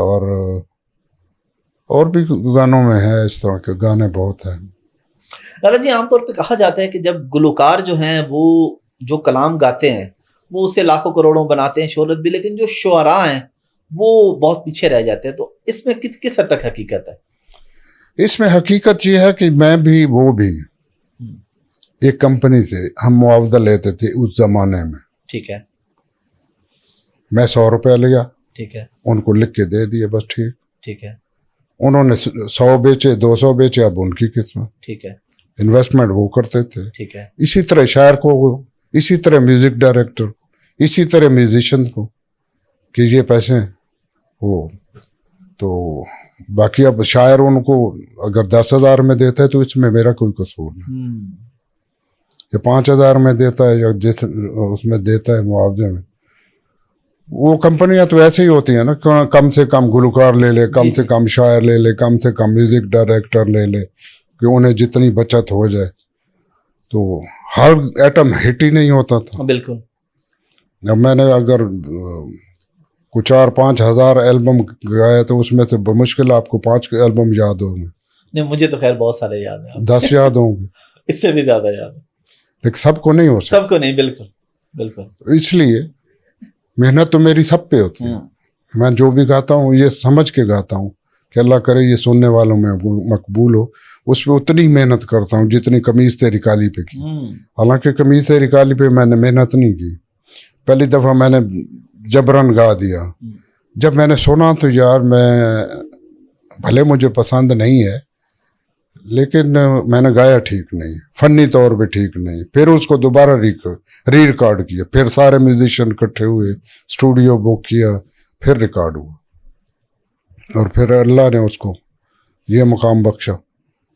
और भी गानों में है। इस तरह के गाने बहुत हैं। लाला जी, आमतौर पे कहा जाता है कि जब गुलकार जो हैं वो जो कलाम गाते हैं वो उससे लाखों करोड़ों बनाते हैं, शोहरत भी, लेकिन जो शुअरा हैं वो बहुत पीछे रह जाते हैं। तो इसमें किस किस हद तक हकीकत है? इसमें हकीकत ये है कि मैं भी वो भी एक कंपनी से हम मुआवजा लेते थे उस जमाने में। ठीक है, मैं 100 रुपया लिया, ठीक है, उनको लिख के दे दिए, बस ठीक। ठीक है, उन्होंने 100 बेचे, 200 बेचे, अब उनकी किस्मत। ठीक है, इन्वेस्टमेंट वो करते थे। ठीक है। इसी तरह शायर को, इसी तरह म्यूजिक डायरेक्टर को, इसी तरह म्यूजिशियन को कि ये पैसे वो। तो बाकी अब शायर उनको अगर 10,000 में देता है तो इसमें मेरा कोई कसूर नहीं। या 5,000 में देता है या जिस उसमें देता है मुआवजे में, वो कंपनियां तो ऐसे ही होती हैं ना, कम से कम गुलकार ले ले, कम से कम शायर ले ले, कम से कम म्यूजिक डायरेक्टर ले ले, कि उन्हें जितनी बचत हो जाए। तो हर एटम हिट ही नहीं होता था। बिल्कुल। अब मैंने अगर कुछ 4-5 हज़ार एल्बम गाए तो उसमें से मुश्किल आपको 5 एल्बम याद होंगे। नहीं, मुझे तो खैर बहुत सारे याद है, 10 याद होंगे, इससे भी ज्यादा याद है। लेकिन सबको नहीं हो सकता। सबको नहीं, बिल्कुल बिल्कुल। इसलिए मेहनत तो मेरी सब पे होती है। मैं जो भी गाता हूँ ये समझ के गाता हूँ कि अल्लाह करे ये सुनने वालों में मकबूल हो। उस पर उतनी मेहनत करता हूँ जितनी कमीज तेरी काली पे की। हालांकि कमीज तेरी काली पे मैंने मेहनत नहीं की। पहली दफ़ा मैंने जबरन गा दिया। जब मैंने सुना तो यार, मैं भले मुझे पसंद नहीं है लेकिन मैंने गाया ठीक नहीं, फ़नी तौर पे ठीक नहीं। फिर उसको दोबारा री रिकॉर्ड किया, फिर सारे म्यूजिशियन इकट्ठे हुए, स्टूडियो बुक किया, फिर रिकॉर्ड हुआ और फिर अल्लाह ने उसको ये मुकाम बख्शा।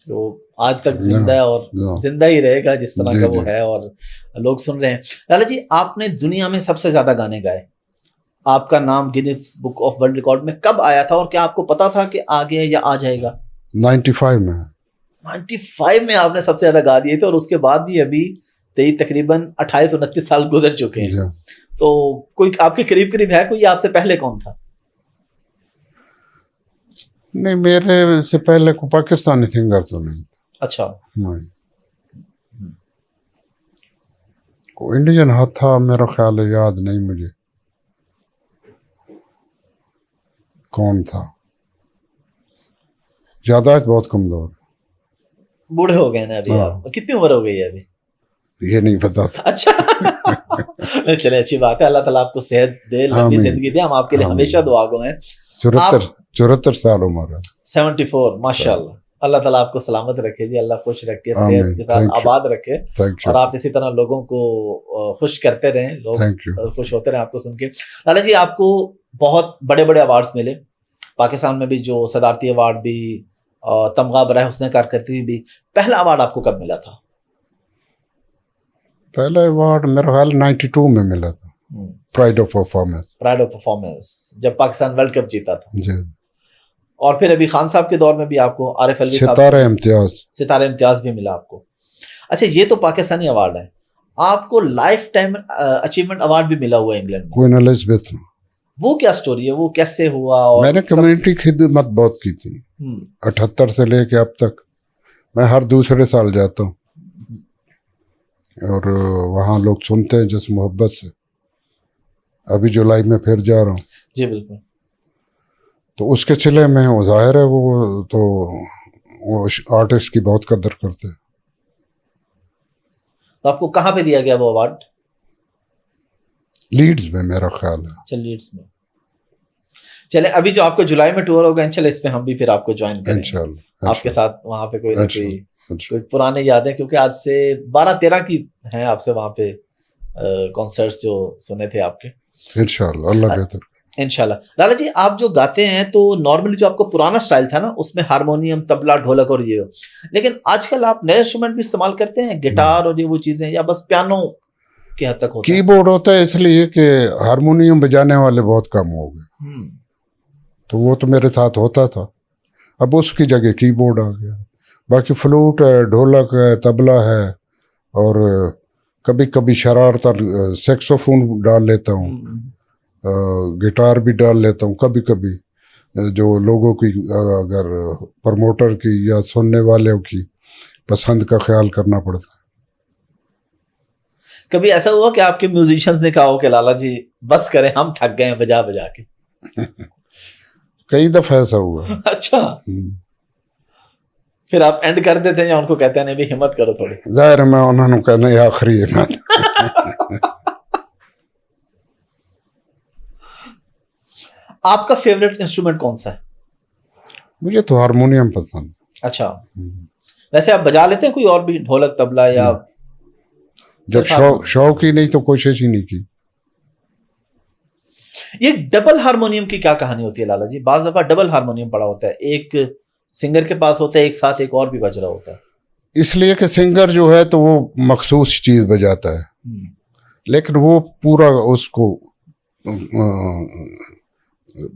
तो आज तक जिंदा है और जिंदा ही रहेगा जिस तरह का वो है, और लोग सुन रहे हैं। लाला जी, आपने दुनिया में सबसे ज्यादा गाने गाए, आपका नाम Guinness book of world record में कब आया था, और क्या आपको पता था कि आगे या आ जाएगा? 95 में। 95 में आपने सबसे ज्यादा गा दिए थे, और उसके बाद भी अभी तकरीबन 28-29 साल गुजर चुके हैं। तो कोई आपके करीब करीब है कोई, आपसे पहले कौन था? नहीं, मेरे से पहले को पाकिस्तानी सिंगर तो नहीं। अच्छा। नहीं, को इंडियन हाथ था, मेरा ख्याल है, याद नहीं मुझे कौन था। यादाश्त बहुत कमजोर। बूढ़े हो गए ना अभी आप? कितनी उम्र हो गई है अभी? ये नहीं पता था। अच्छा। चले, अच्छी बात है। अल्लाह ताला आपको सेहत दे, लंबी जिंदगी दे। हम आपके लिए हमेशा दुआ गो हैं। 74 साल उम्र है। 74, माशाल्लाह। अल्लाह ताला आपको सलामत रखे जी, अल्लाह खुश रखे, सेहत के साथ आबाद रखे, और आप इसी तरह लोगों को खुश करते रहें, लोग खुश होते रहें आपको सुन के। लाला जी, आपको बहुत बड़े बड़े अवार्ड्स मिले, पाकिस्तान में भी जो सदारती अवार्ड भी, तमगा बराए हुस्न कारकर्दगी भी। पहला अवार्ड आपको कब मिला था? पहला अवार्ड मेरा ख्याल 92 में मिला था, pride of performance. Pride of performance, जब पाकिस्तान वर्ल्ड कप जीता था जी। और फिर अभी खान साहब के दौर में भी आपको आरिफ अलवी साहब सितारा इम्तियाज भी मिला आपको। अच्छा, ये तो पाकिस्तानी अवार्ड है, आपको लाइफ टाइम अचीवमेंट अवार्ड भी मिला हुआ है इंग्लैंड में। क्वीन एलिजाबेथ में। वो क्या स्टोरी है, वो कैसे हुआ? और मैंने कम्युनिटी खिदमत बहुत की थी। 78 से लेके अब तक मैं हर दूसरे साल जाता हूँ, और वहाँ लोग सुनते हैं जिस मोहब्बत से। अभी जुलाई में फिर जा रहा हूँ। जी बिल्कुल। तो उसके सिले में वो जाहिर है, वो आर्टिस्ट की बहुत कदर करते हैं। तो आपको कहाँ पे दिया गया वो अवार्ड? लीड्स में मेरा ख्याल है। अच्छा, लीड्स में। चले, अभी जो आपको जुलाई में टूर होगा इंशाल्लाह, इसमें हम भी फिर आपको ज्वाइन करेंगे इंशाल्लाह, आपके साथ वहाँ पे कोई ना कोई पुराने यादें, क्योंकि आज से 12-13 की हैं आपसे वहाँ पे कॉन्सर्ट्स जो सुने थे आपके। इंशाल्लाह, अल्लाह बेहतर। इंशाल्लाह। लाला जी, आप जो गाते हैं तो नॉर्मली जो आपको पुराना स्टाइल था ना, उसमें हारमोनियम, तबला, ढोलक और ये हो, लेकिन आजकल आप नए इंस्ट्रूमेंट भी इस्तेमाल करते हैं, गिटार और ये वो चीजें, या बस पियानो? की हद तक होता है? कीबोर्ड होता है इसलिए कि हारमोनियम बजाने वाले बहुत कम हो गए, तो वो तो मेरे साथ होता था, अब उसकी जगह कीबोर्ड आ गया। बाकी फ्लूट है, ढोलक है, तबला है, और कभी कभी शरारता सेक्सोफोन डाल लेता हूँ, गिटार भी डाल लेता हूँ कभी कभी, जो लोगों की अगर प्रमोटर की या सुनने वालों की पसंद का ख्याल करना पड़ता है। कभी ऐसा हुआ कि आपके म्यूजिशियंस ने कहा हो कि लाला जी बस करें, हम थक गए हैं बजा बजा के? कई दफा ऐसा हुआ। अच्छा, फिर आप एंड कर देते हैं या उनको कहते हैं नहीं भी हिम्मत करो थोड़ी? जाहिर है मैं उन्होंने कहना ये आखिरी है बात। आपका फेवरेट इंस्ट्रूमेंट कौन सा है? मुझे तो हारमोनियम पसंद। अच्छा, वैसे आप बजा लेते हैं कोई और भी, ढोलक तबला या? जब शौक ही नहीं तो कोशिश ही नहीं की। ये डबल हारमोनियम की क्या कहानी होती है लाला जी? बाज़ दफा डबल हारमोनियम पड़ा होता है, एक सिंगर के पास होता है, एक साथ एक और भी बज रहा होता है। इसलिए कि सिंगर जो है तो वो मखसूस चीज बजाता है, लेकिन वो पूरा उसको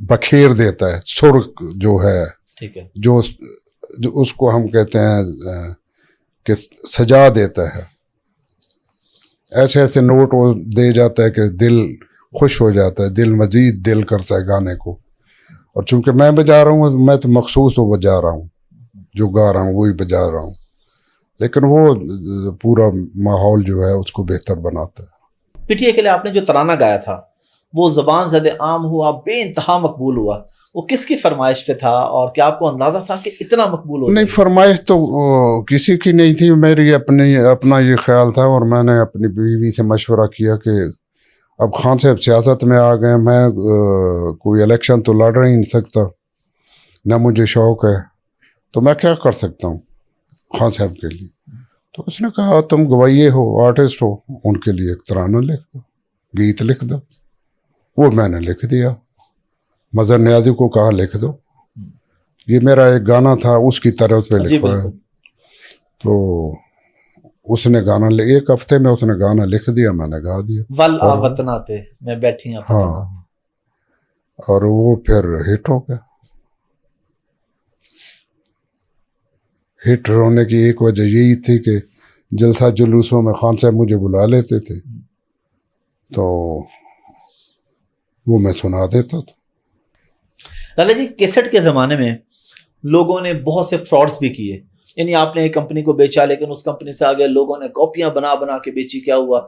बखेर देता है, सुर जो है, ठीक है, जो उसको हम कहते हैं कि सजा देता है, ऐसे ऐसे नोट वो दे जाता है कि दिल खुश हो जाता है, दिल मजीद दिल करता है गाने को। और चूंकि मैं बजा रहा हूँ, मैं तो मखसूस वो बजा रहा हूँ, जो गा रहा हूँ वही बजा रहा हूँ, लेकिन वो पूरा माहौल जो है उसको बेहतर बनाता है। पिटिया के लिए आपने जो तराना गाया था वो ज़बान ज़द आम हुआ, बेइंतहा मकबूल हुआ, वो किसकी फरमाइश पे था और क्या आपको अंदाजा था कि इतना मकबूल हो? नहीं, फरमाइश तो किसी की नहीं थी, मेरी अपना ये ख्याल था, और मैंने अपनी बीवी से मशवरा किया कि अब खान साहब सियासत में आ गए, मैं कोई इलेक्शन तो लड़ ही नहीं सकता, ना मुझे शौक है, तो मैं क्या कर सकता हूँ खान साहब के लिए। तो उसने कहा तुम गवाइए हो, आर्टिस्ट हो, उनके लिए एक तराना लिख दो, गीत लिख दो। वो मैंने लिख दिया, मज़हर नियाज़ी को कहा लिख दो, ये मेरा एक गाना था उसकी तरफ पे लिखवाया। तो उसने गाना एक हफ्ते में उसने गाना लिख दिया, मैंने गा दिया, वल आ वतनाते मैं बैठी हूं। हाँ, और वो फिर हिट हो गया। हिट होने की एक वजह यही थी कि जलसा जुलूसों में खान साहब मुझे बुला लेते थे, तो वो मैं सुना देता था। लाला जी, कैसेट के ज़माने में लोगों ने बहुत से फ्रॉड्स भी किए, यानी आपने एक कंपनी को बेचा लेकिन उस कंपनी से आगे लोगों ने कॉपियां बना बना के बेची, क्या हुआ?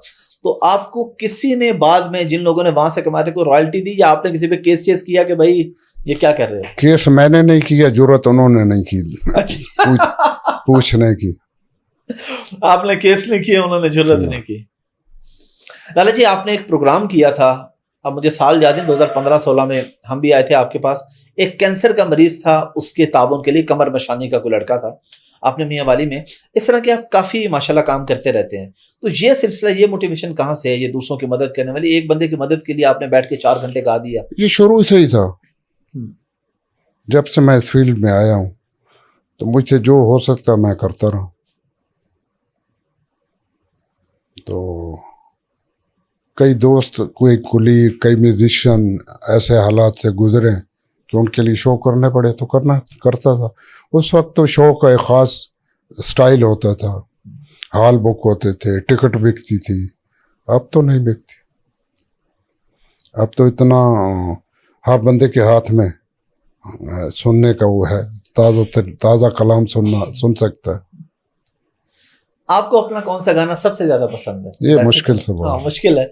तो आपको किसी ने बाद में, जिन लोगों ने वहां से कमाते, को रॉयल्टी दी, या आपने किसी पे केस चेस किया कि भाई ये क्या कर रहे हो? केस मैंने नहीं किया, जरूरत उन्होंने नहीं की। अच्छा। पूछने की। आपने केस नहीं किया, उन्होंने जरूरत नहीं की। लाला जी, आपने एक प्रोग्राम किया था, अब मुझे साल याद है, 2015-16 में हम भी आए थे आपके पास। एक कैंसर का मरीज था, उसके ताउन के लिए कमर मशानी का कोई लड़का था, आपने मियाँ वाली में। इस तरह के आप काफ़ी माशाल्लाह काम करते रहते हैं, तो ये सिलसिला, ये मोटिवेशन कहाँ से है, ये दूसरों की मदद करने वाली? एक बंदे की मदद के लिए आपने बैठ के 4 घंटे गा दिया। ये शुरू से ही था, जब से मैं इस फील्ड में आया हूँ, तो मुझसे जो हो सकता मैं करता रहा। तो कई दोस्त, कोई कुलीग, कई म्यूजिशियन ऐसे हालात से गुजरे कि उनके लिए शो करने पड़े, तो करता था। उस वक्त तो शो का एक ख़ास स्टाइल होता था, हॉल बुक होते थे, टिकट बिकती थी। अब तो नहीं बिकती, अब तो इतना हर बंदे के हाथ में सुनने का वो है, ताज़ा कलाम सुन सकता है। आपको अपना कौन सा गाना सबसे ज्यादा पसंद है? ये मुश्किल से हाँ, मुश्किल है,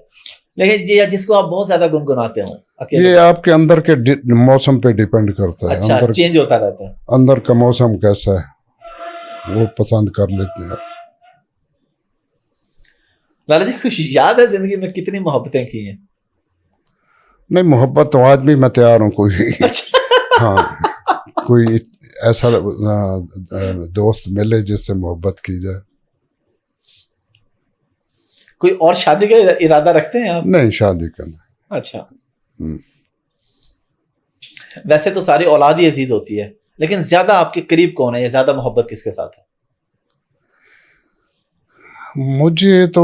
लेकिन ये जिसको आप बहुत ज्यादा गुनगुनाते हो अकेले? ये आपके अंदर के मौसम पे डिपेंड करता है। अच्छा, अंदर चेंज होता रहता है। अंदर का मौसम कैसा है वो पसंद कर लेते हैं। लाला जी, कुछ याद है जिंदगी में कितनी मोहब्बतें की हैं? नहीं, मोहब्बत तो आज भी मैं तैयार हूँ, कोई अच्छा। हाँ, कोई ऐसा दोस्त मिले जिससे मोहब्बत की जाए। कोई और शादी का इरादा रखते हैं आप? नहीं, शादी करना। अच्छा। वैसे तो सारी औलाद ही अजीज होती है, लेकिन ज्यादा आपके करीब कौन है, या ज्यादा मोहब्बत किसके साथ है? मुझे तो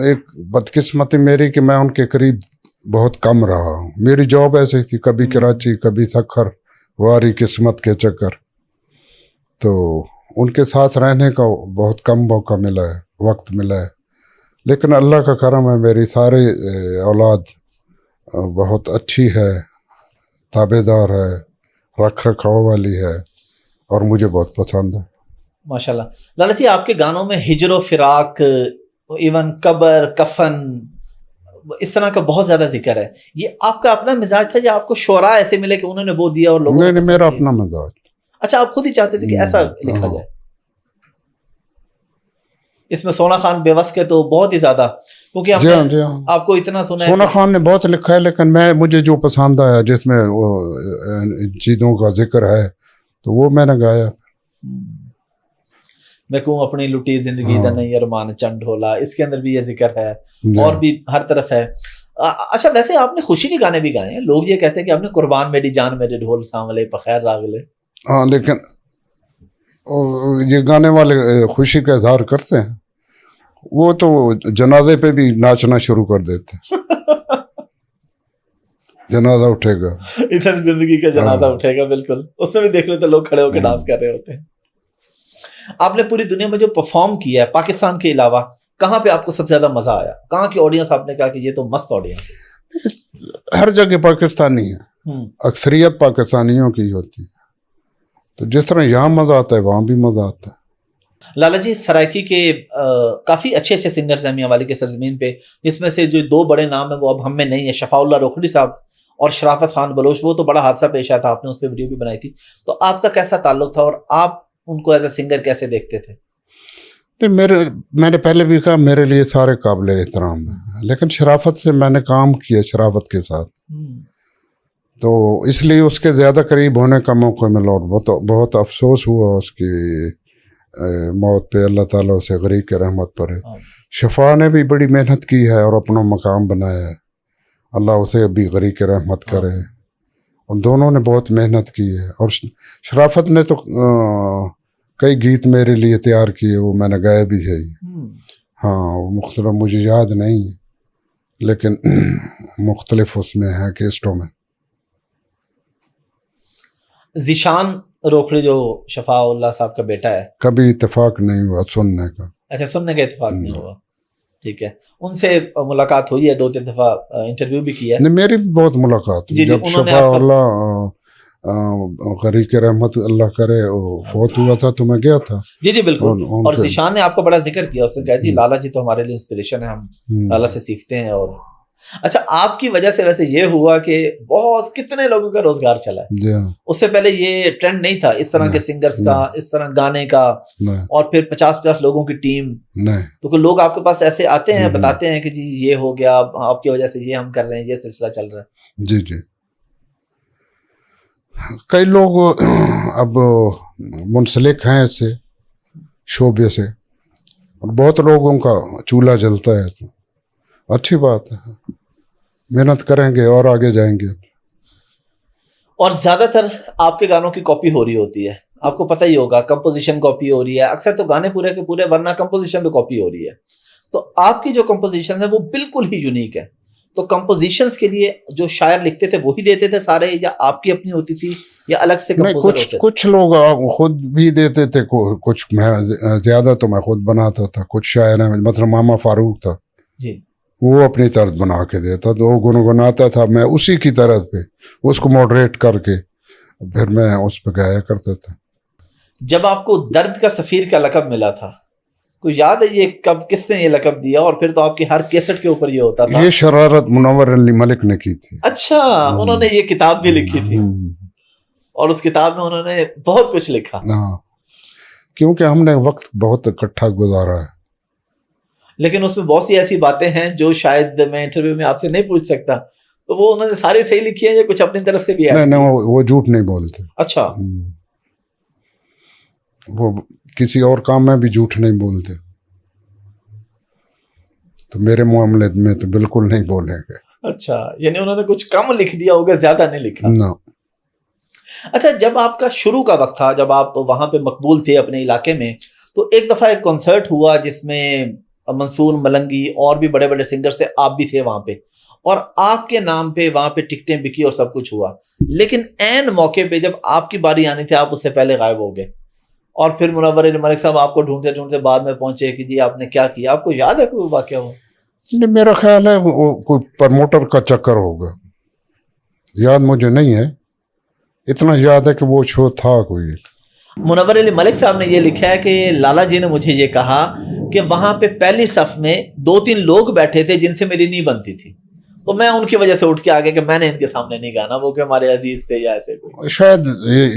एक बदकिस्मती मेरी कि मैं उनके करीब बहुत कम रहा हूँ। मेरी जॉब ऐसी थी, कभी कराची कभी सखर, वारी किस्मत के चक्कर। तो उनके साथ रहने का बहुत कम मौका मिला है, वक्त मिला है। लेकिन अल्लाह का करम है, मेरी सारी औलाद बहुत अच्छी है, ताबेदार है, रख रखाव वाली है और मुझे बहुत पसंद है। माशाल्लाह। लाला जी, आपके गानों में हिजर फिराक, इवन कब्र, कफन, इस तरह का बहुत ज्यादा जिक्र है। ये आपका अपना मिजाज था या आपको शोरा ऐसे मिले कि उन्होंने वो दिया और लोगों नहीं, मेरा अपना मिजाज। अच्छा, आप खुद ही चाहते थे कि ऐसा लिखा जाए? इसमें सोना खान बेवस के तो बहुत ही ज्यादा, क्योंकि आपने आपको इतना सुना है। सोना खान ने बहुत लिखा है, लेकिन मुझे जो पसंद आया, जिसमें वो चीज़ों का जिक्र है, तो वो मैंने गाया। मैं कहूँ अपनी लुटी जिंदगी दा नहीं अरमान चंड होला, इसके अंदर भी ये जिक्र है और भी हर तरफ है। अच्छा, वैसे आपने खुशी के गाने भी गाए हैं। लोग ये कहते हैं कि आपने कुर्बान मेरी जान मेरे ढोल सांवले पखैर रागले। हाँ, लेकिन ये गाने वाले खुशी का इजहार करते हैं, वो तो जनाजे पे भी नाचना शुरू कर देते हैं। जनाजा उठेगा, इधर जिंदगी का जनाजा उठेगा, बिल्कुल, उसमें भी देख लो तो लोग खड़े होकर डांस कर रहे होते हैं। आपने पूरी दुनिया में जो परफॉर्म किया है पाकिस्तान के अलावा, कहाँ पे आपको सबसे ज्यादा मजा आया? कहाँ की ऑडियंस आपने कहा कि ये तो मस्त ऑडियंस है? हर जगह पाकिस्तानी है, अक्सरियत पाकिस्तानियों की होती है, तो जिस तरह यहाँ मजा आता है वहां भी मजा आता है। लाला जी, सरायकी के काफी अच्छे अच्छे सिंगर्स हैं मियांवाली के सरजमीन पे, जिसमें से जो दो बड़े नाम है वो अब हम में नहीं है, शफाउल्लाह रोखड़ी साहब और शराफत खान बलोच। वो तो बड़ा हादसा पेश आया था, आपने उस पर वीडियो भी बनाई थी। तो आपका कैसा ताल्लुक था और आप उनको एज ए सिंगर कैसे देखते थे? मैंने पहले भी कहा, मेरे लिए सारे काबिल एहतराम है, लेकिन शराफत से मैंने काम किया, शराफत के साथ, तो इसलिए उसके ज़्यादा करीब होने का मौका मिला और बहुत अफसोस हुआ उसकी मौत पे। अल्लाह ताला उसे गरीब के रहमत पर है। शफा ने भी बड़ी मेहनत की है और अपना मकाम बनाया है, अल्लाह उसे अभी गरीब के रहमत करे। और दोनों ने बहुत मेहनत की है। और शराफत ने तो कई गीत मेरे लिए तैयार किए, वो मैंने गाए भी थे। हाँ, वो मुख्तलिफ मुझे याद नहीं, लेकिन मुख्तलिफ उसमें है केस्टों में। ज़ीशान रोखड़ी जो शफाउल्लाह साहब का बेटा है, कभी इत्तेफाक नहीं हुआ सुनने का। अच्छा, सुनने का इत्तेफाक नहीं हुआ, ठीक है। उनसे मुलाकात हुई है, 2-3 दफा इंटरव्यू भी किया है। नहीं, मेरी भी बहुत मुलाकात हुई। जब शफाउल्लाह गरीब के रहमत अल्लाह करे वो फौत हुआ था तो मैं गया था। जी जी बिल्कुल। और ज़ीशान ने आपका बड़ा जिक्र किया, उसने कहा जी लाला जी तो हमारे लिए इंस्पिरेशन है, हम लाला से सीखते हैं। और अच्छा, आपकी वजह से वैसे ये हुआ कि बहुत कितने लोगों का रोजगार चला है। उससे पहले ये ट्रेंड नहीं था इस तरह के सिंगर्स का, इस तरह गाने का, और फिर 50-50 लोगों की टीम। तो लोग आपके पास ऐसे आते हैं, बताते हैं कि जी ये हो गया, आपकी वजह से ये हम कर रहे हैं, ये सिलसिला चल रहा है। जी जी, कई लोग अब मुंसलिक हैं इससे, शोबे से, और बहुत लोगों का चूल्हा जलता है, तो अच्छी बात है, मेहनत करेंगे और आगे जाएंगे। और ज्यादातर आपके गानों की कॉपी हो रही होती है, आपको पता ही होगा, कंपोजिशन कॉपी हो रही है अक्सर, तो गाने पूरे के पूरे, वरना कंपोजिशन तो कॉपी हो रही है। तो आपकी जो कंपोजिशन है वो बिल्कुल ही यूनिक है। तो कंपोजिशंस के लिए जो शायर लिखते थे वही देते थे सारे, या आपकी अपनी होती थी, या अलग से कंपोजर होते थे? कुछ लोग खुद भी देते थे, कुछ मैं ज्यादा तो मैं खुद बनाता था। कुछ शायर हैं, मतलब मामा फारूक था जी, वो अपनी तर्ज बना के देता, तो वो गुनगुनाता था, मैं उसी की तर्ज पे उसको मॉडरेट करके फिर मैं उस पर गाया करता था। जब आपको दर्द का सफीर का लक़ब मिला था, कोई याद है ये कब, किसने ये लक़ब दिया? और फिर तो आपकी हर कैसेट के ऊपर ये होता था। ये शरारत मुनव्वर अली मलिक ने की थी। अच्छा, उन्होंने ये किताब भी लिखी थी और उस किताब में उन्होंने बहुत कुछ लिखा। हाँ, क्योंकि हमने वक्त बहुत इकट्ठा गुजारा है, लेकिन उसमें बहुत सी ऐसी बातें हैं जो शायद मैं इंटरव्यू में आपसे नहीं पूछ सकता, तो वो उन्होंने सारी सही लिखी है या कुछ अपनी तरफ से भी है? नहीं, वो झूठ नहीं बोलते। अच्छा, वो किसी और काम में भी झूठ नहीं बोलते, तो मेरे मामले में तो बिल्कुल नहीं बोलेंगे। अच्छा, यानी उन्होंने कुछ कम लिख दिया होगा, ज्यादा नहीं लिखा ना। अच्छा, जब आपका शुरू का वक्त था, जब आप वहां पे मकबूल थे अपने इलाके में, तो एक दफा एक कॉन्सर्ट हुआ जिसमें मंसूर मलंगी और भी बड़े बड़े सिंगर से आप भी थे वहां पे, और आपके नाम पे वहां पे टिकटें बिकी और सब कुछ हुआ, लेकिन ऐन मौके पे जब आपकी बारी आनी थी आप उससे पहले गायब हो गए, और फिर मुनव्वर अली मलिक साहब आपको ढूंढते ढूंढते बाद में पहुंचे कि जी आपने क्या किया, आपको याद है कोई वाकया हुआ? नहीं, मेरा ख्याल है वो कोई प्रमोटर का चक्कर होगा, याद मुझे नहीं है, इतना याद है कि वो शो था कोई। मुनव्वर अली मलिक साहब ने ये लिखा है कि लाला जी ने मुझे ये कहा कि वहां पे पहली सफ में 2-3 लोग बैठे थे जिनसे मेरी नहीं बनती थी, तो मैं उनकी वजह से उठ के आ गया कि मैंने इनके सामने नहीं गाना, वो कि हमारे अजीज थे या ऐसे कोई। शायद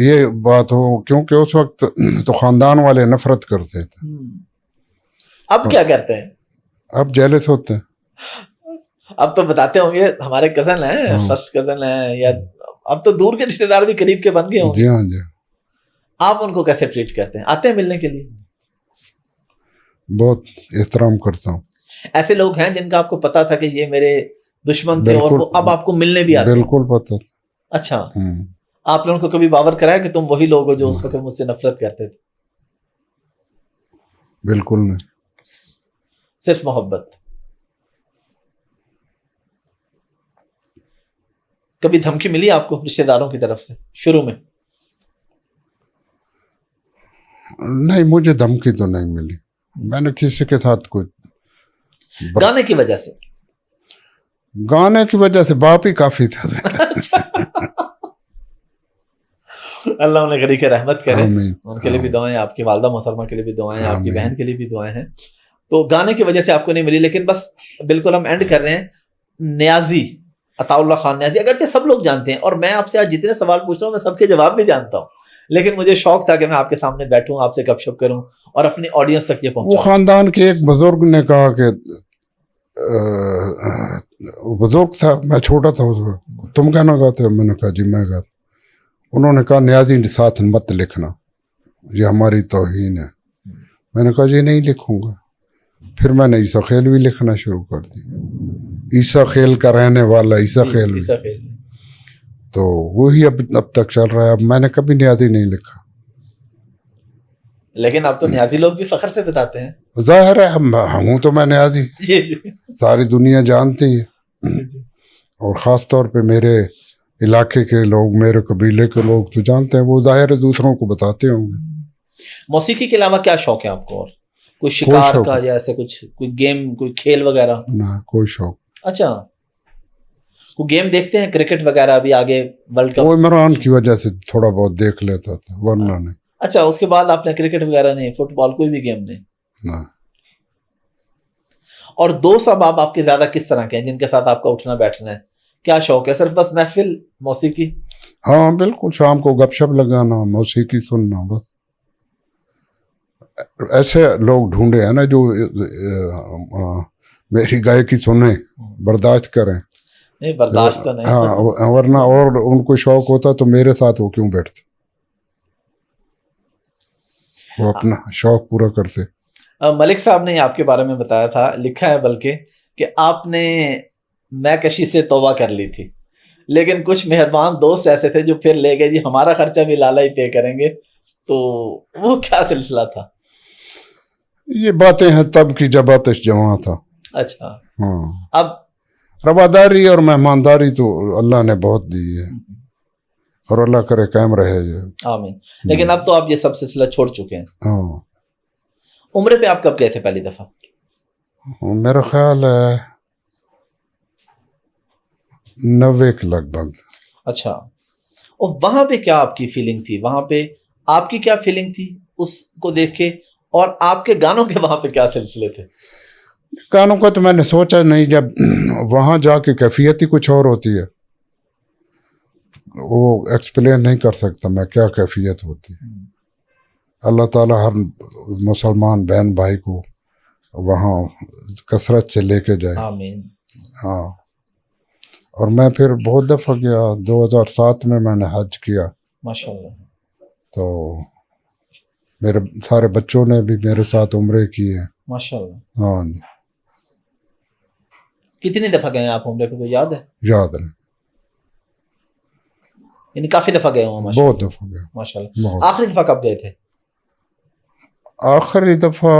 ये बात हो, क्योंकि उस वक्त तो खानदान वाले नफरत करते थे। अब क्या करते हैं? अब जेलस होते हैं। अब तो बताते होंगे हमारे कजन हैं, फर्स्ट कजन हैं, या अब तो दूर के रिश्तेदार भी करीब के बन गए होंगे। जी हाँ जी। आप उनको कैसे ट्रीट करते हैं? आते हैं मिलने के लिए? बहुत एहतराम करता हूँ। ऐसे लोग हैं जिनका आपको पता था कि ये मेरे दुश्मन थे और वो अब आपको मिलने भी आते हैं? बिल्कुल पता था। अच्छा, आपने उनको कभी बावर कराया कि तुम वही लोग हो जो उस वक्त मुझसे नफरत करते थे? बिल्कुल नहीं, सिर्फ मोहब्बत। कभी धमकी मिली आपको रिश्तेदारों की तरफ से शुरू में? नहीं, मुझे धमकी तो नहीं मिली, मैंने किसी के साथ कोई। गाने की वजह से? गाने की वजह से बाप ही काफी था। अल्लाह उन्हें गरीब रहमत करे, उनके लिए भी आमीन। दुआएं, आपकी वालदा मोहतरमा के लिए भी दुआएं, आपकी बहन के लिए भी दुआएं हैं। तो गाने की वजह से आपको नहीं मिली, लेकिन बस बिल्कुल हम एंड कर रहे हैं। न्याजी अताउल्लाह खान न्याजी, अगरचे सब लोग जानते हैं, और मैं आपसे आज जितने सवाल पूछ रहा हूँ मैं सबके जवाब भी जानता हूँ, लेकिन मुझे शौक था कि मैं आपके सामने बैठूं, आपसे गपशप करूं और अपनी ऑडियंस तक ये वो पहुंचाऊं। खानदान के एक बुजुर्ग ने कहा कि बुजुर्ग था, मैं छोटा था उस वक्त, तुम कहना गाते हो? मैंने कहा जी मैं गाता। उन्होंने कहा न्याजी साथ मत लिखना, ये हमारी तौहीन है। मैंने कहा जी नहीं लिखूंगा। फिर मैंने ईसा खेल भी लिखना शुरू कर दिया, ईसा खेल का रहने वाला ईसा खेल। तो वही अब तक चल रहा है। अब मैंने कभी न्याजी नहीं लिखा। लेकिन अब तो न्याजी लोग भी फख्र से बताते हैं। जाहिर है, हूँ तो मैं न्याजी, सारी दुनिया जानती है, और ख़ास तौर पे मेरे इलाके के लोग, मेरे कबीले के लोग तो जानते हैं, वो जाहिर है दूसरों को बताते होंगे। मौसीकी के अलावा क्या शौक है आपको? और कोई शिकार का या ऐसे कुछ, कोई गेम, कोई खेल वगैरह? ना, कोई शौक। अच्छा, कोई गेम देखते हैं, क्रिकेट वगैरह? अभी आगे वर्ल्ड कप, वो इमरान की वजह से थोड़ा बहुत देख लेता था, वरना नहीं। अच्छा, उसके बाद आपने क्रिकेट वगैरह नहीं, फुटबॉल, कोई भी गेम नहीं? ना। और दोस्त अब आपके ज्यादा किस तरह के हैं जिनके साथ आपका उठना बैठना है? क्या शौक है? सिर्फ बस महफिल, मौसीकी? हाँ बिल्कुल, शाम को गपशप लगाना, मौसीकी सुनना, बस। ऐसे लोग ढूंढे हैं ना जो मेरी गायकी सुने, बर्दाश्त करें। नहीं, बर्दाश्त तो नहीं। हाँ, वरना और उनको शौक होता तो मेरे साथ वो क्यों बैठते, वो अपना शौक पूरा करते। मलिक साहब ने आपके बारे में बताया था, लिखा है बल्कि, कि आपने मैं कशी से तौबा कर ली थी, लेकिन कुछ मेहरबान दोस्त ऐसे थे जो फिर ले गए जी हमारा खर्चा भी लाला ही पे करेंगे। तो वो क्या सिलसिला था? ये बातें हैं तब की जब आतिश जवां था। अच्छा। हाँ, अब रवादारी और मेहमानदारी तो अल्लाह ने बहुत दी है, और अल्लाह करे कायम रहे। आमीन। लेकिन अब तो आप ये सब सिलसिला छोड़ चुके हैं। हाँ। उम्र पे आप कब गए थे पहली दफा? मेरा ख्याल है 90 के लगभग। अच्छा, और वहां पे क्या आपकी फीलिंग थी? वहां पे आपकी क्या फीलिंग थी उसको देख के, और आपके गानों के वहां पे क्या सिलसिले थे? गानों का तो मैंने सोचा नहीं, जब वहां जाके कैफियत ही कुछ और होती है, वो एक्सप्लेन नहीं कर सकता मैं क्या कैफियत होती है। अल्लाह ताला हर मुसलमान बहन भाई को वहाँ कसरत से लेके जाए। आमीन। हाँ, और मैं फिर बहुत दफ़ा गया। 2007 में मैंने हज किया, माशाल्लाह। तो मेरे सारे बच्चों ने भी मेरे साथ उम्रे किए हैं। माशाल्लाह। हाँ, कितनी दफा गए आप उम्रे पे, कोई याद है? याद है, यानी काफी दफा गए हुए? बहुत दफ़ा गया। माशाल्लाह। आखिरी दफा कब गए थे? आखिरी दफ़ा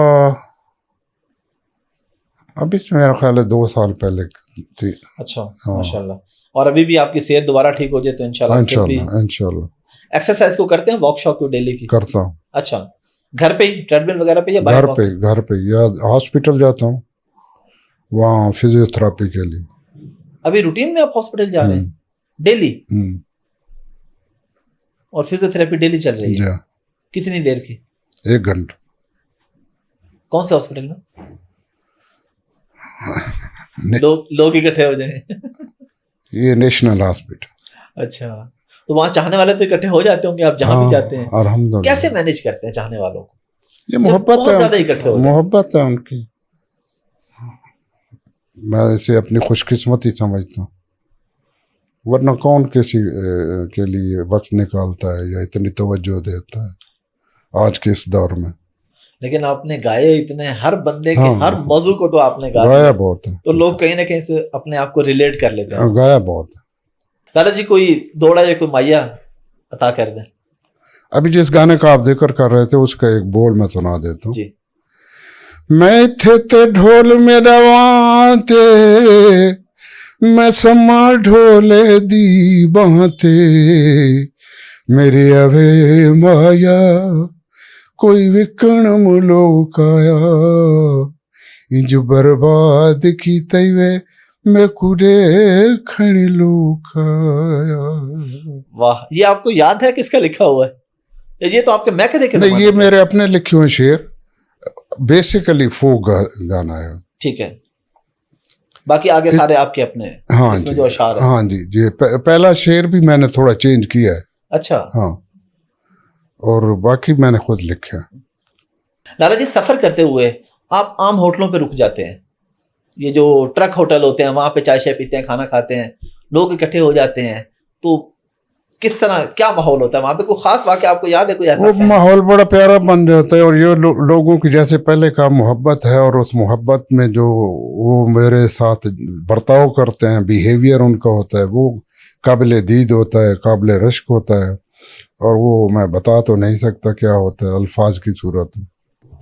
अब इसमें मेरा ख्याल है 2 साल पहले थी। अच्छा, हाँ। माशाल्लाह। और अभी भी आपकी सेहत दोबारा ठीक हो जाए तो इंशाल्लाह फिर भी इंशाल्लाह इंशाल्लाह एक्सरसाइज को करते हैं, वॉक शॉक को डेली की? करता हूँ। अच्छा, घर पे ही ट्रेडमिल वगैरह पे या बाहर घर वॉक? पे या हॉस्पिटल जाता हूँ, वहाँ फिजियोथेरापी के लिए। अभी रूटीन में आप हॉस्पिटल जा रहे हैं डेली? और फिजियोथेरेपी डेली चल रही है? जी कितनी देर की? 1 घंटा। कौन से हॉस्पिटल में? लोग इकट्ठे हो जाए। ये नेशनल हॉस्पिटल। अच्छा, तो वहाँ चाहने वाले तो इकट्ठे हो जाते होंगे आप जहाँ भी जाते हैं? अल्हम्दुलिल्लाह। कैसे मैनेज करते हैं चाहने वालों को? ये मोहब्बत बहुत ज्यादा इकट्ठे हो जाए। मोहब्बत है उनकी। मैं इसे अपनी खुशकिस्मती समझता हूँ, वरना कौन किसी के लिए वक्त निकालता है या इतनी तवज्जो देता है आज के इस दौर में। लेकिन आपने गाए इतने, हर बंदे के हाँ, हर मौजू को तो आपने गाया बहुत है, तो लोग कहीं ना कहीं से अपने आप को रिलेट कर लेते हैं। गाया बहुत है। लाला जी कोई दौड़ा या कोई माया अता कर दे। अभी जिस गाने का आप जिक्र कर रहे थे उसका एक बोल मैं सुना देता हूँ। जी। मैं थे ते ढोल मेरा वाते, मैं समा ढोले दी बाते, मेरे अवे माया कोई विकण मुलोकाया, इंज बर्बाद की तैवे मैं कुड़े खण लोकाया। वाह, ये आपको याद है किसका लिखा हुआ है? ये तो आपके मैं देखे नहीं, ये मेरे अपने लिखे हुए शेर, बेसिकली फोक गाना है। ठीक है, बाकी आगे सारे आपके अपने? हाँ इसमें जी, जो अशार है। हाँ जी पहला शेर भी मैंने थोड़ा चेंज किया है। अच्छा। हाँ, और बाकी मैंने खुद लिखा है। लाला जी सफर करते हुए आप आम होटलों पे रुक जाते हैं, ये जो ट्रक होटल होते हैं वहां पे चाय शाय पीते हैं, खाना खाते हैं, लोग इकट्ठे हो जाते हैं, तो किस तरह क्या माहौल होता है वहां पे? कोई खास वाकया आपको याद है कोई ऐसा? वो माहौल बड़ा प्यारा बन जाता है, और ये लोगों की जैसे पहले का मोहब्बत है, और उस मोहब्बत में जो वो मेरे साथ बर्ताव करते हैं, बिहेवियर उनका होता है, वो काबिल दीद होता है, काबिल रश्क होता है, और वो मैं बता तो नहीं सकता क्या होता है अल्फाज की सूरत में।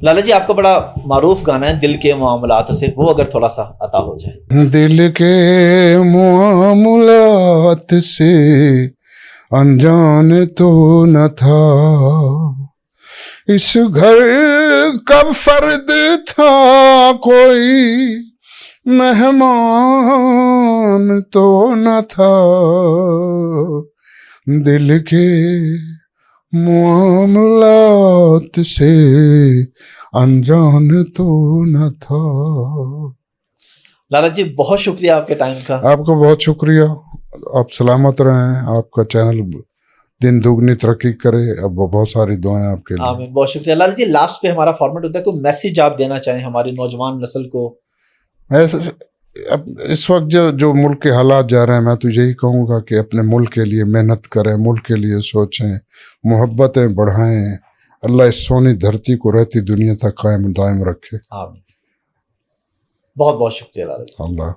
लाला जी आपका बड़ा मारूफ गाना है दिल के मामलात से, वो अगर थोड़ा सा अता हो जाए। दिल के मामलात से अनजान तो न था, इस घर का फर्द था कोई मेहमान तो न था, दिल के मामलात से अनजान तो न था। लाला जी बहुत शुक्रिया आपके टाइम का। आपका बहुत शुक्रिया, आप सलामत रहें, आपका चैनल दिन दुगनी तरक्की करे, अब बहुत सारी दुआएं आपके लिए। आमीन, बहुत शुक्रिया। लाला जी लास्ट पे हमारा फॉर्मेट होता है, कोई मैसेज आप देना चाहें हमारी नौजवान नस्ल को? अब इस वक्त जो मुल्क के हालात जा रहे हैं, मैं तो यही कहूँगा कि अपने मुल्क के लिए मेहनत करें, मुल्क के लिए सोचें, मोहब्बतें बढ़ाएं, अल्लाह इस सोनी धरती को रहती दुनिया तक कायम दायम रखे। आमीन, बहुत बहुत शुक्रिया लाला जी। अल्लाह।